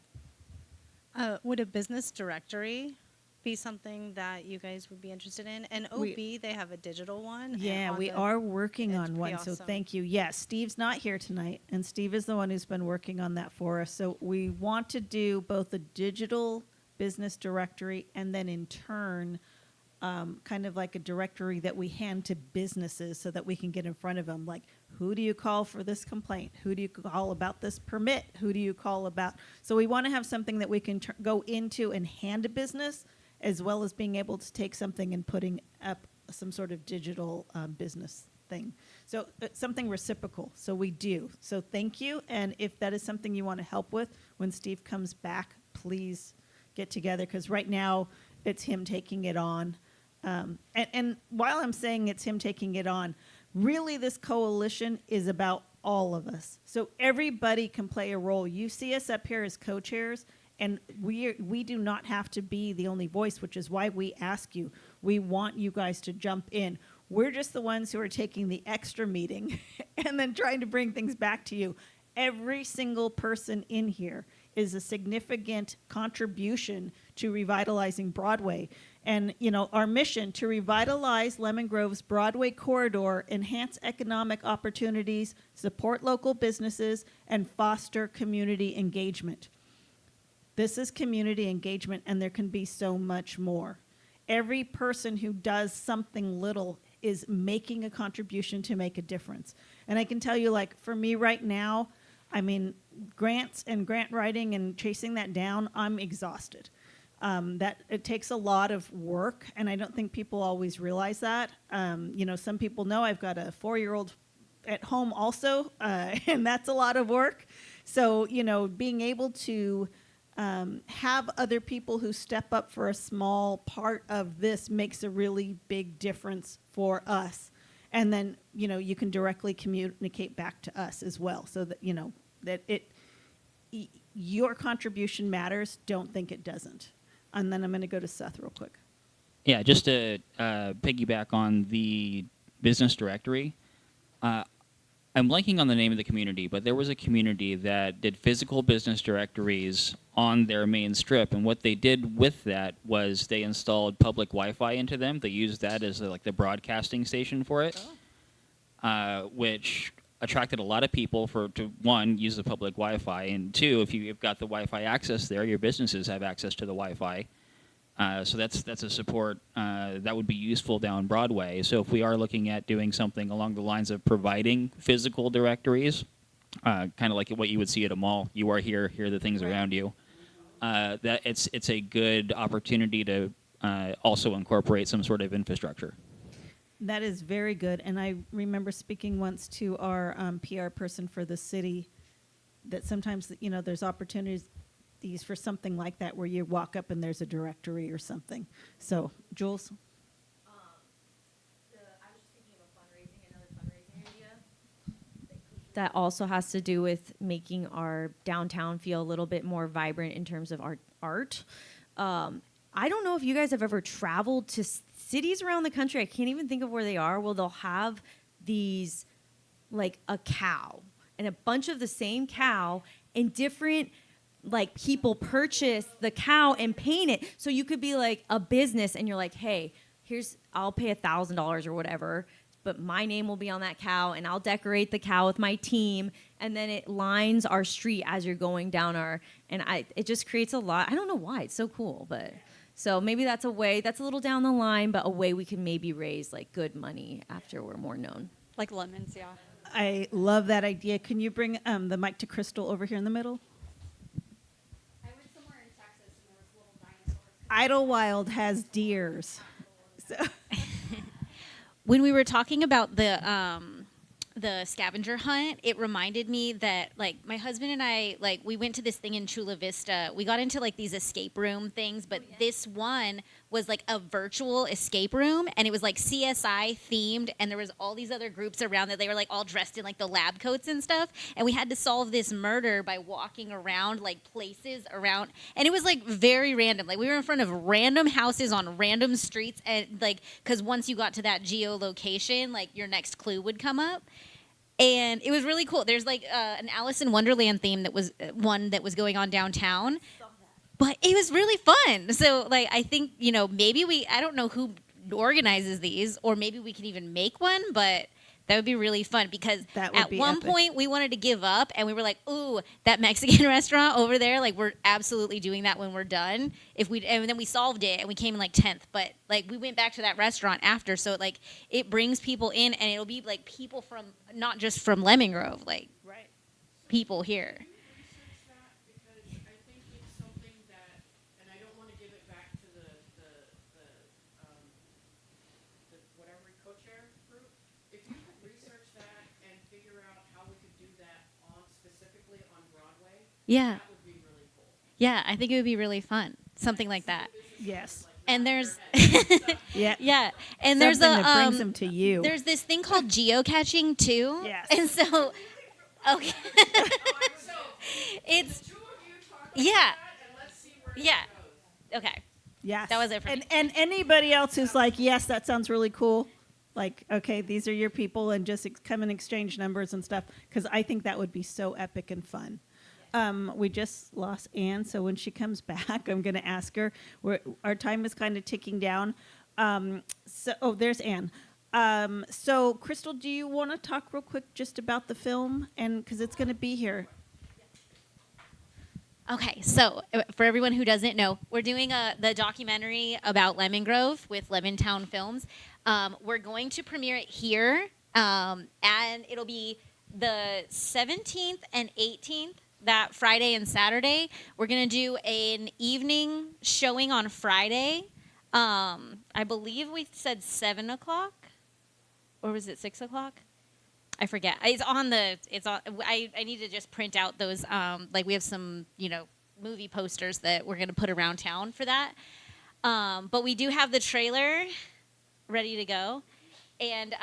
[SPEAKER 15] Would a business directory be something that you guys would be interested in? And OB, they have a digital one. and
[SPEAKER 6] Yeah,
[SPEAKER 15] on
[SPEAKER 6] we
[SPEAKER 15] the-
[SPEAKER 6] are working
[SPEAKER 15] it's
[SPEAKER 6] on one,
[SPEAKER 15] pretty
[SPEAKER 6] so
[SPEAKER 15] awesome.
[SPEAKER 6] thank you. Yes, Steve's not here tonight, and Steve is the one who's been working on that for us. So we want to do both a digital business directory and then in turn, kind of like a directory that we hand to businesses so that we can get in front of them. Like, who do you call for this complaint? Who do you call about this permit? Who do you call about? So we want to have something that we can go into and hand a business, as well as being able to take something and putting up some sort of digital business thing. So something reciprocal. So we do. So thank you. And if that is something you want to help with, when Steve comes back, please get together, because right now it's him taking it on. And while I'm saying it's him taking it on, really this coalition is about all of us. So everybody can play a role. You see us up here as co-chairs, and we do not have to be the only voice, which is why we ask you. We want you guys to jump in. We're just the ones who are taking the extra meeting and then trying to bring things back to you. Every single person in here is a significant contribution to revitalizing Broadway. And, our mission to revitalize Lemon Grove's Broadway corridor, enhance economic opportunities, support local businesses, and foster community engagement. This is community engagement, and there can be so much more. Every person who does something little is making a contribution to make a difference. And I can tell you, like, for me right now, I mean, grants and grant writing and chasing that down, I'm exhausted. That it takes a lot of work, and I don't think people always realize that. Some people know I've got a 4-year-old at home also, and that's a lot of work. So, being able to have other people who step up for a small part of this makes a really big difference for us. And then, you can directly communicate back to us as well, so that, that your contribution matters. Don't think it doesn't. And then I'm going to go to Seth real quick.
[SPEAKER 13] Yeah, just to piggyback on the business directory, I'm blanking on the name of the community, but there was a community that did physical business directories on their main strip, and what they did with that was they installed public Wi-Fi into them. They used that as like the broadcasting station for it, which attracted a lot of people to one, use the public Wi-Fi, and two, if you've got the Wi-Fi access there, your businesses have access to the Wi-Fi. So that's a support that would be useful down Broadway. So if we are looking at doing something along the lines of providing physical directories, kind of like what you would see at a mall, you are here are the things around you. That it's a good opportunity to also incorporate some sort of infrastructure.
[SPEAKER 6] That is very good. And I remember speaking once to our PR person for the city that sometimes, there's opportunities for something like that where you walk up and there's a directory or something. So, Jules?
[SPEAKER 1] I was just thinking of another fundraising idea. That also has to do with making our downtown feel a little bit more vibrant in terms of art. I don't know if you guys have ever traveled to cities around the country. I can't even think of where they are. Well, they'll have these, like a cow and a bunch of the same cow in different, like, people purchase the cow and paint it. So you could be like a business and you're like, hey, I'll pay $1,000 or whatever, but my name will be on that cow and I'll decorate the cow with my team. And then it lines our street as you're going down it just creates a lot. I don't know why, it's so cool, but so maybe that's a little down the line, but a way we can maybe raise like good money after we're more known.
[SPEAKER 14] Like lemons, yeah.
[SPEAKER 6] I love that idea. Can you bring the mic to Crystal over here in the middle?
[SPEAKER 2] I went somewhere in Texas and there was little dinosaurs.
[SPEAKER 6] Idlewild has deers. So.
[SPEAKER 16] When we were talking about the scavenger hunt, it reminded me that, like, my husband and I, like, we went to this thing in Chula Vista. We got into, like, these escape room things, but this one was, like, a virtual escape room, and it was, like, CSI themed, and there was all these other groups around that they were, like, all dressed in, like, the lab coats and stuff, and we had to solve this murder by walking around, like, places around, and it was, like, very random. Like, we were in front of random houses on random streets, and, like, because once you got to that geolocation, like, your next clue would come up. And it was really cool. There's like an Alice in Wonderland theme that was one that was going on downtown, but it was really fun. So like, I think, maybe I don't know who organizes these, or maybe we can even make one, but that would be really fun because at one point we wanted to give up and we were like, ooh, that Mexican restaurant over there, like we're absolutely doing that when we're done. And then we solved it and we came in like 10th, but like we went back to that restaurant after. So like it brings people in and it'll be like people from, not just from Lemon Grove, like people here. Yeah. That would be really cool. Yeah, I think it would be really fun. Something like that.
[SPEAKER 6] Yes.
[SPEAKER 16] And there's
[SPEAKER 6] yeah.
[SPEAKER 16] And
[SPEAKER 6] something
[SPEAKER 16] there's
[SPEAKER 6] that brings them to you.
[SPEAKER 16] There's this thing called geocaching too.
[SPEAKER 6] Yes.
[SPEAKER 16] And so okay. It's yeah. Yeah. Okay.
[SPEAKER 6] Yes.
[SPEAKER 16] That was it for me.
[SPEAKER 6] And anybody else who's like, yes, that sounds really cool. Like, okay, these are your people, and just come and exchange numbers and stuff, because I think that would be so epic and fun. We just lost Anne, so when she comes back, I'm going to ask her. Our time is kind of ticking down. There's Anne. So, Crystal, do you want to talk real quick just about the film, and because it's going to be here?
[SPEAKER 16] Okay, so for everyone who doesn't know, we're doing the documentary about Lemon Grove with Lemontown Films. We're going to premiere it here, and it'll be the 17th and 18th, that Friday and Saturday. We're going to do an evening showing on Friday. I believe we said 7 o'clock, or was it 6 o'clock? I forget. It's on. I need to just print out those. Like we have some, movie posters that we're going to put around town for that. But we do have the trailer ready to go, and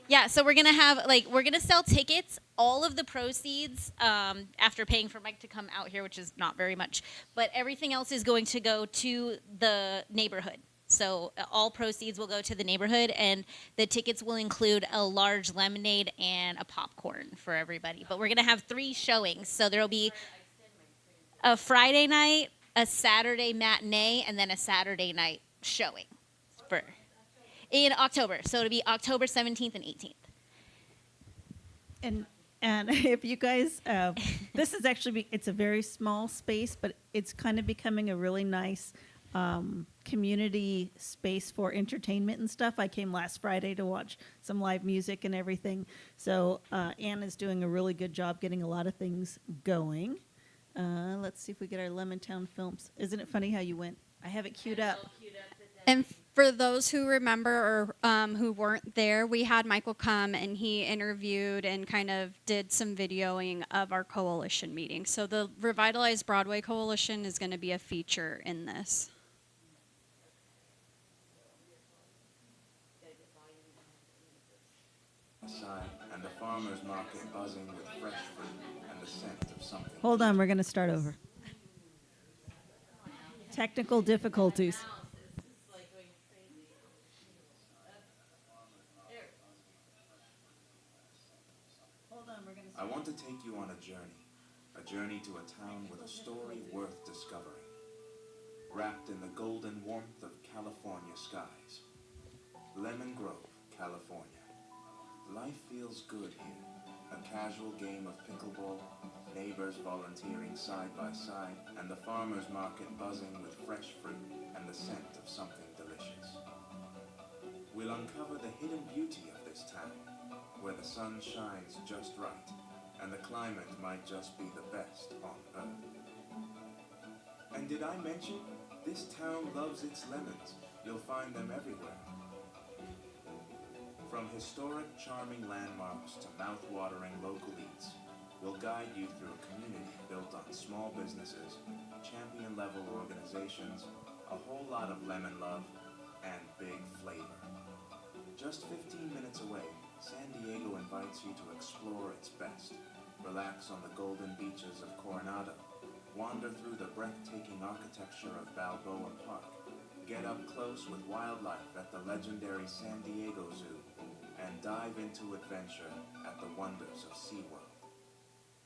[SPEAKER 16] yeah. So we're gonna sell tickets. All of the proceeds, after paying for Mike to come out here, which is not very much, but everything else is going to go to the neighborhood. So all proceeds will go to the neighborhood, and the tickets will include a large lemonade and a popcorn for everybody. But we're going to have 3 showings. So there will be a Friday night, a Saturday matinee, and then a Saturday night showing for in October. So it'll be October 17th and 18th.
[SPEAKER 6] And if you guys, this is actually, it's a very small space, but it's kind of becoming a really nice community space for entertainment and stuff. I came last Friday to watch some live music and everything. So Ann is doing a really good job getting a lot of things going. Let's see if we get our Lemontown films. Isn't it funny how you went? I have it queued up.
[SPEAKER 14] And for those who remember or who weren't there, we had Michael come and he interviewed and kind of did some videoing of our coalition meeting. So the Revitalize Broadway Coalition is going to be a feature in this.
[SPEAKER 17] And the farmer's market buzzing with fresh fruit and the scent of something.
[SPEAKER 6] Hold on, we're going to start over. Technical difficulties.
[SPEAKER 17] I want to take you on a journey to a town with a story worth discovering, wrapped in the golden warmth of California skies. Lemon Grove, California. Life feels good here. A casual game of pickleball, neighbors volunteering side by side, and the farmer's market buzzing with fresh fruit and the scent of something delicious. We'll uncover the hidden beauty of this town, where the sun shines just right, and the climate might just be the best on Earth. And did I mention, this town loves its lemons. You'll find them everywhere. From historic, charming landmarks to mouth-watering local eats, we'll guide you through a community built on small businesses, champion-level organizations, a whole lot of lemon love, and big flavor. Just 15 minutes away, San Diego invites you to explore its best. Relax on the golden beaches of Coronado. Wander through the breathtaking architecture of Balboa Park. Get up close with wildlife at the legendary San Diego Zoo. And dive into adventure at the wonders of SeaWorld.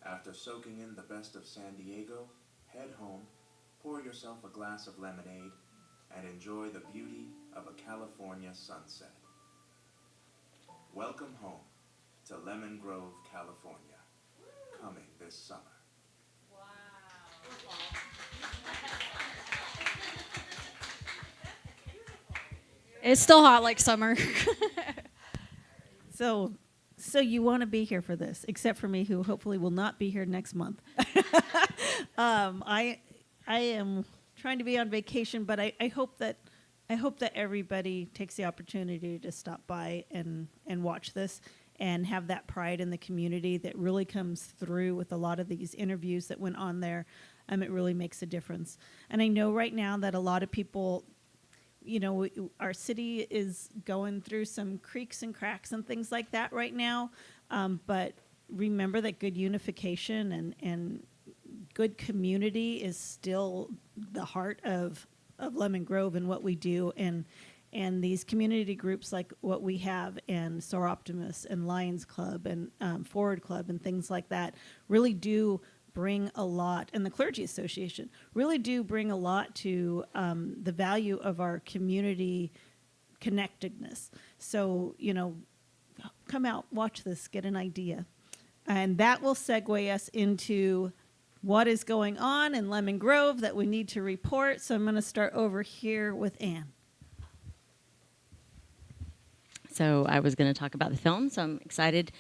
[SPEAKER 17] After soaking in the best of San Diego, head home, pour yourself a glass of lemonade, and enjoy the beauty of a California sunset. Welcome home to Lemon Grove, California, coming this summer.
[SPEAKER 14] It's still hot like summer.
[SPEAKER 6] So you want to be here for this, except for me, who hopefully will not be here next month. I am trying to be on vacation, but I hope that everybody takes the opportunity to stop by and watch this and have that pride in the community that really comes through with a lot of these interviews that went on there. It really makes a difference. And I know right now that a lot of people, you know, our city is going through some creaks and cracks and things like that right now. But remember that good unification and good community is still the heart of Lemon Grove and what we do. And these community groups like what we have, and Soar Optimists and Lions Club and Forward Club and things like that really do bring a lot, and the Clergy Association really do bring a lot to the value of our community connectedness. So, you know, come out, watch this, get an idea. And that will segue us into what is going on in Lemon Grove that we need to report. So I'm going to start over here with Ann.
[SPEAKER 1] So I was going to talk about the film, so I'm excited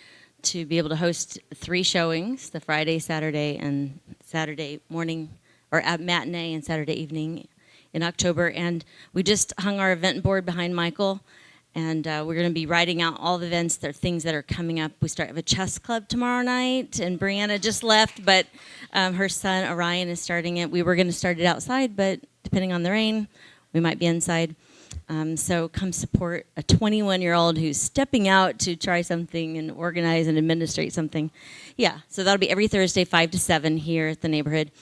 [SPEAKER 1] to be able to host 3 showings, the Friday, Saturday, and Saturday morning, or at matinee and Saturday evening in October. And we just hung our event board behind Michael, and we're going to be writing out all the events, the things that are coming up. We start with a chess club tomorrow night, and Brianna just left, but her son Orion is starting it. We were going to start it outside, but depending on the rain, we might be inside. So come support a 21-year-old who's stepping out to try something and organize and administrate something. Yeah, so that'll be every Thursday, 5 to 7 here at the neighborhood.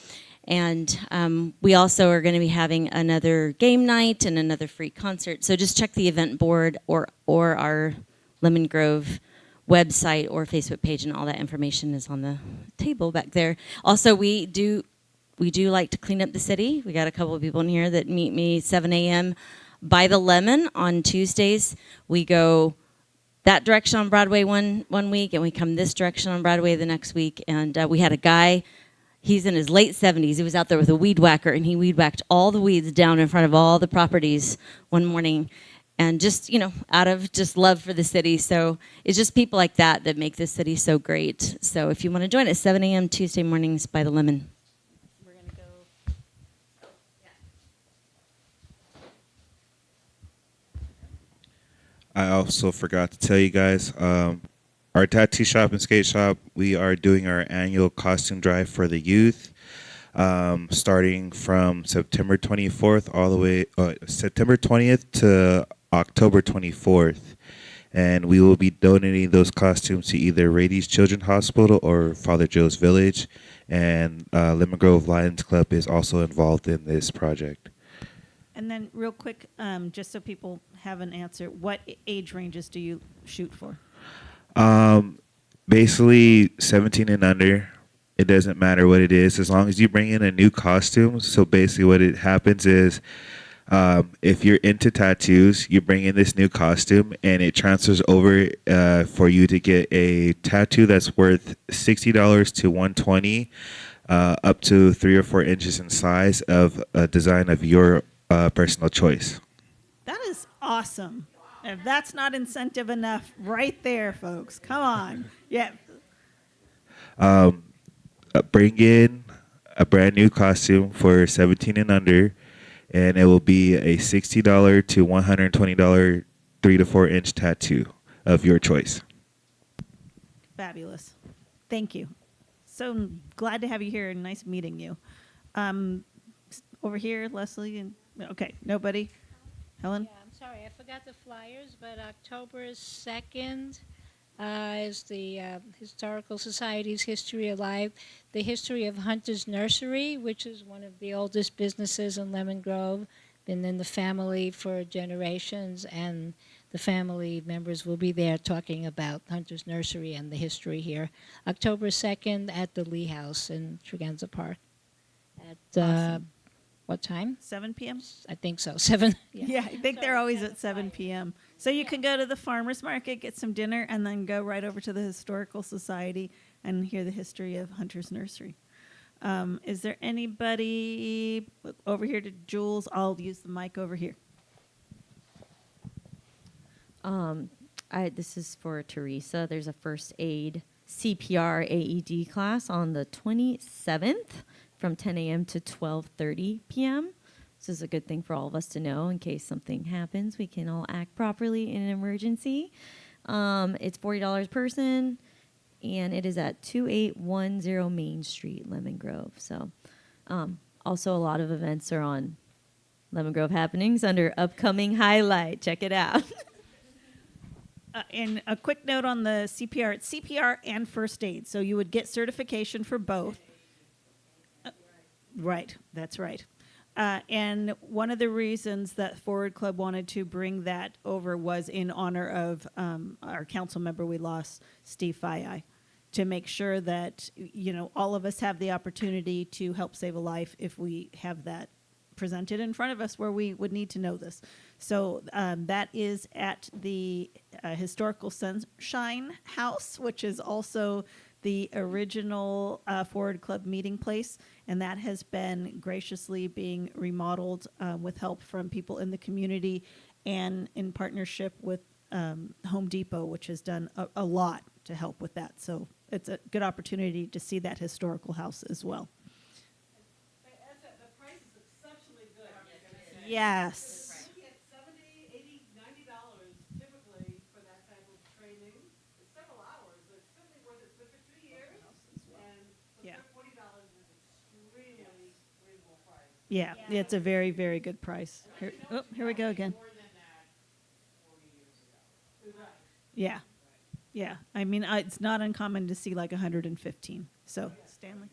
[SPEAKER 1] And we also are going to be having another game night and another free concert. So just check the event board or our Lemon Grove website or Facebook page, and all that information is on the table back there. Also, we do like to clean up the city. We got a couple of people in here that meet me 7 a.m. by the Lemon on Tuesdays. We go that direction on Broadway one week, and we come this direction on Broadway the next week. And we had a guy, he's in his late 70s. He was out there with a weed whacker, and he weed whacked all the weeds down in front of all the properties one morning. And just, out of just love for the city. So it's just people like that make this city so great. So if you want to join at 7 a.m. Tuesday mornings by the Lemon.
[SPEAKER 2] We're going to go.
[SPEAKER 3] I also forgot to tell you guys, our tattoo shop and skate shop, we are doing our annual costume drive for the youth, starting from September 24th all the way September 20th to October 24th. And we will be donating those costumes to either Rady's Children's Hospital or Father Joe's Village. And Lemon Grove Lions Club is also involved in this project.
[SPEAKER 6] And then real quick, just so people have an answer, what age ranges do you shoot for?
[SPEAKER 3] Basically 17 and under. It doesn't matter what it is, as long as you bring in a new costume. So basically what it happens is, if you're into tattoos, you bring in this new costume and it transfers over for you to get a tattoo that's worth $60 to $120, up to 3 or 4 inches in size of a design of your personal choice.
[SPEAKER 6] That is awesome. If that's not incentive enough, right there, folks. Come on. Yeah.
[SPEAKER 3] Bring in a brand new costume for 17 and under, and it will be a $60 to $120 3 to 4 inch tattoo of your choice.
[SPEAKER 6] Fabulous. Thank you. So glad to have you here and nice meeting you. Over here, Leslie, and okay, nobody. Helen?
[SPEAKER 4] Yeah, I'm sorry, I forgot the flyers, but October 2nd is the Historical Society's History Alive, the history of Hunter's Nursery, which is one of the oldest businesses in Lemon Grove, been in the family for generations, and the family members will be there talking about Hunter's Nursery and the history here. October 2nd at the Lee House in Tregenza Park. At
[SPEAKER 6] Awesome.
[SPEAKER 4] what time?
[SPEAKER 6] 7 p.m.?
[SPEAKER 4] I think so. 7.
[SPEAKER 6] Yeah, I think they're always at 7 p.m. So you can go to the farmer's market, get some dinner, and then go right over to the Historical Society and hear the history of Hunter's Nursery. Is there anybody over here to Jules? I'll use the mic over here.
[SPEAKER 1] This is for Teresa. There's a first aid CPR AED class on the 27th from 10 a.m. to 12:30 p.m. This is a good thing for all of us to know in case something happens. We can all act properly in an emergency. It's $40 per person, and it is at 2810 Main Street, Lemon Grove. So also a lot of events are on Lemon Grove Happenings under upcoming highlight. Check it out.
[SPEAKER 6] And a quick note on the CPR. It's CPR and first aid. So you would get certification for both. Right, that's right. And one of the reasons that Forward Club wanted to bring that over was in honor of our council member we lost, Steve Fayai, to make sure that, all of us have the opportunity to help save a life if we have that presented in front of us where we would need to know this. So that is at the Historical Sunshine House, which is also the original Forward Club meeting place, and that has been graciously being remodeled with help from people in the community and in partnership with Home Depot, which has done a lot to help with that. So it's a good opportunity to see that historical house as well. Yes.
[SPEAKER 11] You get $70, $80, $90 typically for that type of training. It's several hours, but it's certainly worth it. It's good for 2 years, and
[SPEAKER 6] Yeah.
[SPEAKER 11] $40 is extremely reasonable price.
[SPEAKER 6] Yeah, it's a very, very good price. Here we go again. Yeah. Yeah. I mean, it's not uncommon to see like 115. So, Stanley.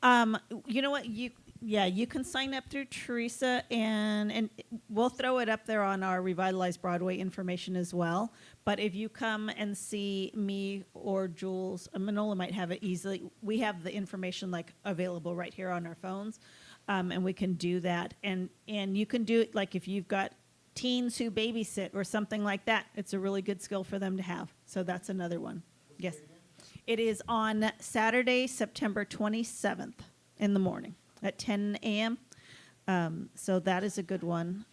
[SPEAKER 6] You know what? You can sign up through Teresa, and we'll throw it up there on our Revitalize Broadway information as well. But if you come and see me or Jules, Manola might have it easily. We have the information like available right here on our phones, and we can do that. And you can do it like if you've got teens who babysit or something like that. It's a really good skill for them to have. So that's another one. Yes. It is on Saturday, September 27th in the morning at 10 a.m. So that is a good one.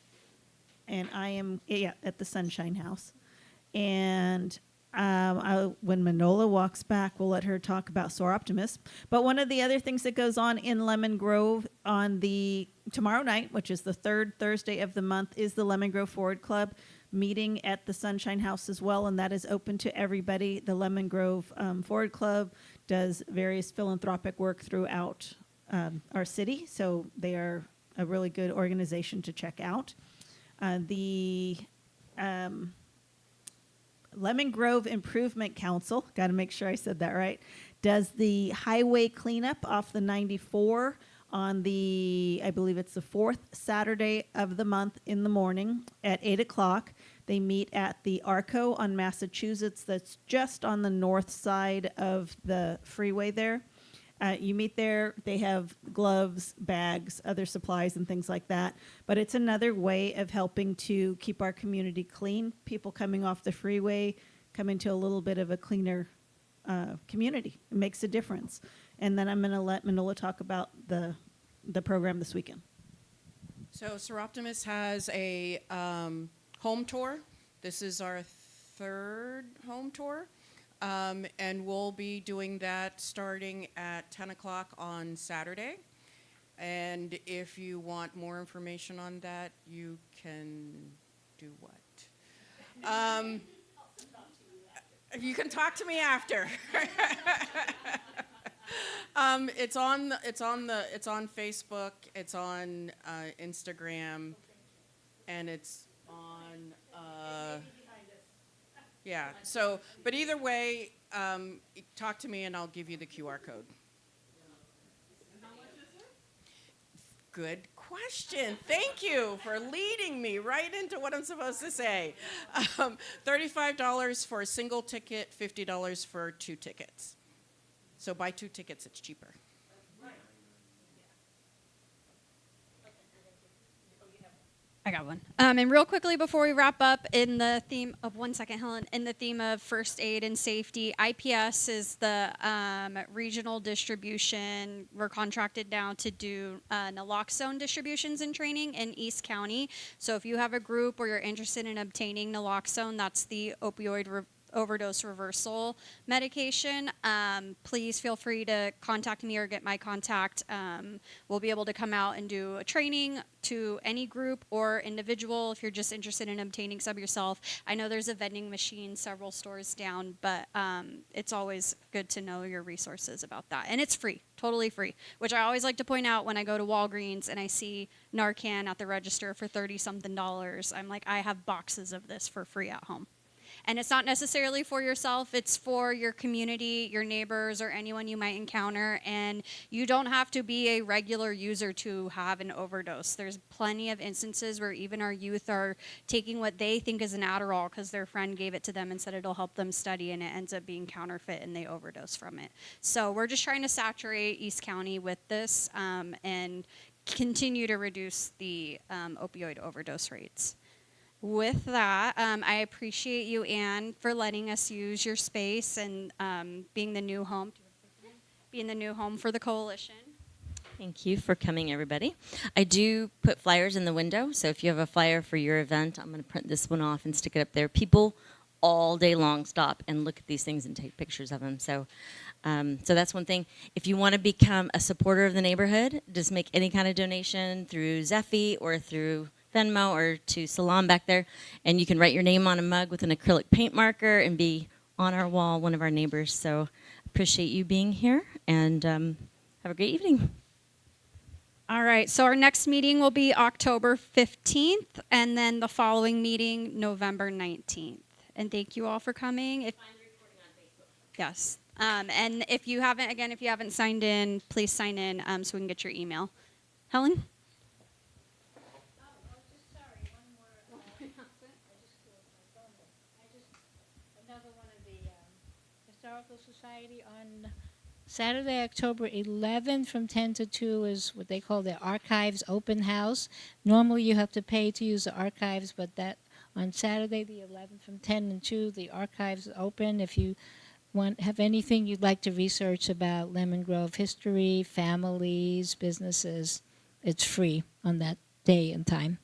[SPEAKER 6] And I am, at the Sunshine House. And when Manola walks back, we'll let her talk about Soar Optimist. But one of the other things that goes on in Lemon Grove on tomorrow night, which is the third Thursday of the month, is the Lemon Grove Forward Club meeting at the Sunshine House as well, and that is open to everybody. The Lemon Grove Forward Club does various philanthropic work throughout our city, so they are a really good organization to check out. The Lemon Grove Improvement Council, got to make sure I said that right, does the highway cleanup off the 94 on I believe it's the fourth Saturday of the month in the morning at 8 o'clock. They meet at the Arco on Massachusetts. That's just on the north side of the freeway there. You meet there. They have gloves, bags, other supplies, and things like that. But it's another way of helping to keep our community clean. People coming off the freeway come into a little bit of a cleaner community. It makes a difference. And then I'm going to let Manola talk about the program this weekend.
[SPEAKER 7] So Soar Optimist has a home tour. This is our third home tour. And we'll be doing that starting at 10 o'clock on Saturday. And if you want more information on that, you can do what? You can talk to me after. It's on Facebook, it's on Instagram, and it's on yeah. So, but either way, talk to me and I'll give you the QR code. Good question. Thank you for leading me right into what I'm supposed to say. $35 for a single ticket, $50 for 2 tickets. So buy 2 tickets, it's cheaper.
[SPEAKER 14] I got one. And real quickly before we wrap up, in the theme of 1 second, Helen, in the theme of first aid and safety, IPS is the regional distribution. We're contracted now to do naloxone distributions and training in East County. So if you have a group or you're interested in obtaining naloxone, that's the opioid overdose reversal medication, please feel free to contact me or get my contact. We'll be able to come out and do a training to any group or individual if you're just interested in obtaining some yourself. I know there's a vending machine several stores down, but it's always good to know your resources about that. And it's free, totally free, which I always like to point out when I go to Walgreens and I see Narcan at the register for $30-something. I'm like, I have boxes of this for free at home. And it's not necessarily for yourself, it's for your community, your neighbors, or anyone you might encounter. And you don't have to be a regular user to have an overdose. There's plenty of instances where even our youth are taking what they think is an Adderall because their friend gave it to them and said it'll help them study, and it ends up being counterfeit and they overdose from it. So we're just trying to saturate East County with this and continue to reduce the opioid overdose rates. With that, I appreciate you, Anne, for letting us use your space and being the new home for the coalition.
[SPEAKER 1] Thank you for coming, everybody. I do put flyers in the window, so if you have a flyer for your event, I'm going to print this one off and stick it up there. People all day long stop and look at these things and take pictures of them. So that's one thing. If you want to become a supporter of the neighborhood, just make any kind of donation through Zephy or through Venmo or to Salam back there, and you can write your name on a mug with an acrylic paint marker and be on our wall, one of our neighbors. So appreciate you being here, and have a great evening.
[SPEAKER 14] All right, so our next meeting will be October 15th, and then the following meeting, November 19th. And thank you all for coming. Yes, And if you haven't signed in, please sign in so we can get your email. Helen?
[SPEAKER 4] Another one of the Historical Society on Saturday, October 11th from 10 to 2 is what they call the Archives Open House. Normally you have to pay to use the archives, but that on Saturday the 11th from 10 and 2, the archives open. If you have anything you'd like to research about Lemon Grove history, families, businesses, it's free on that day and time.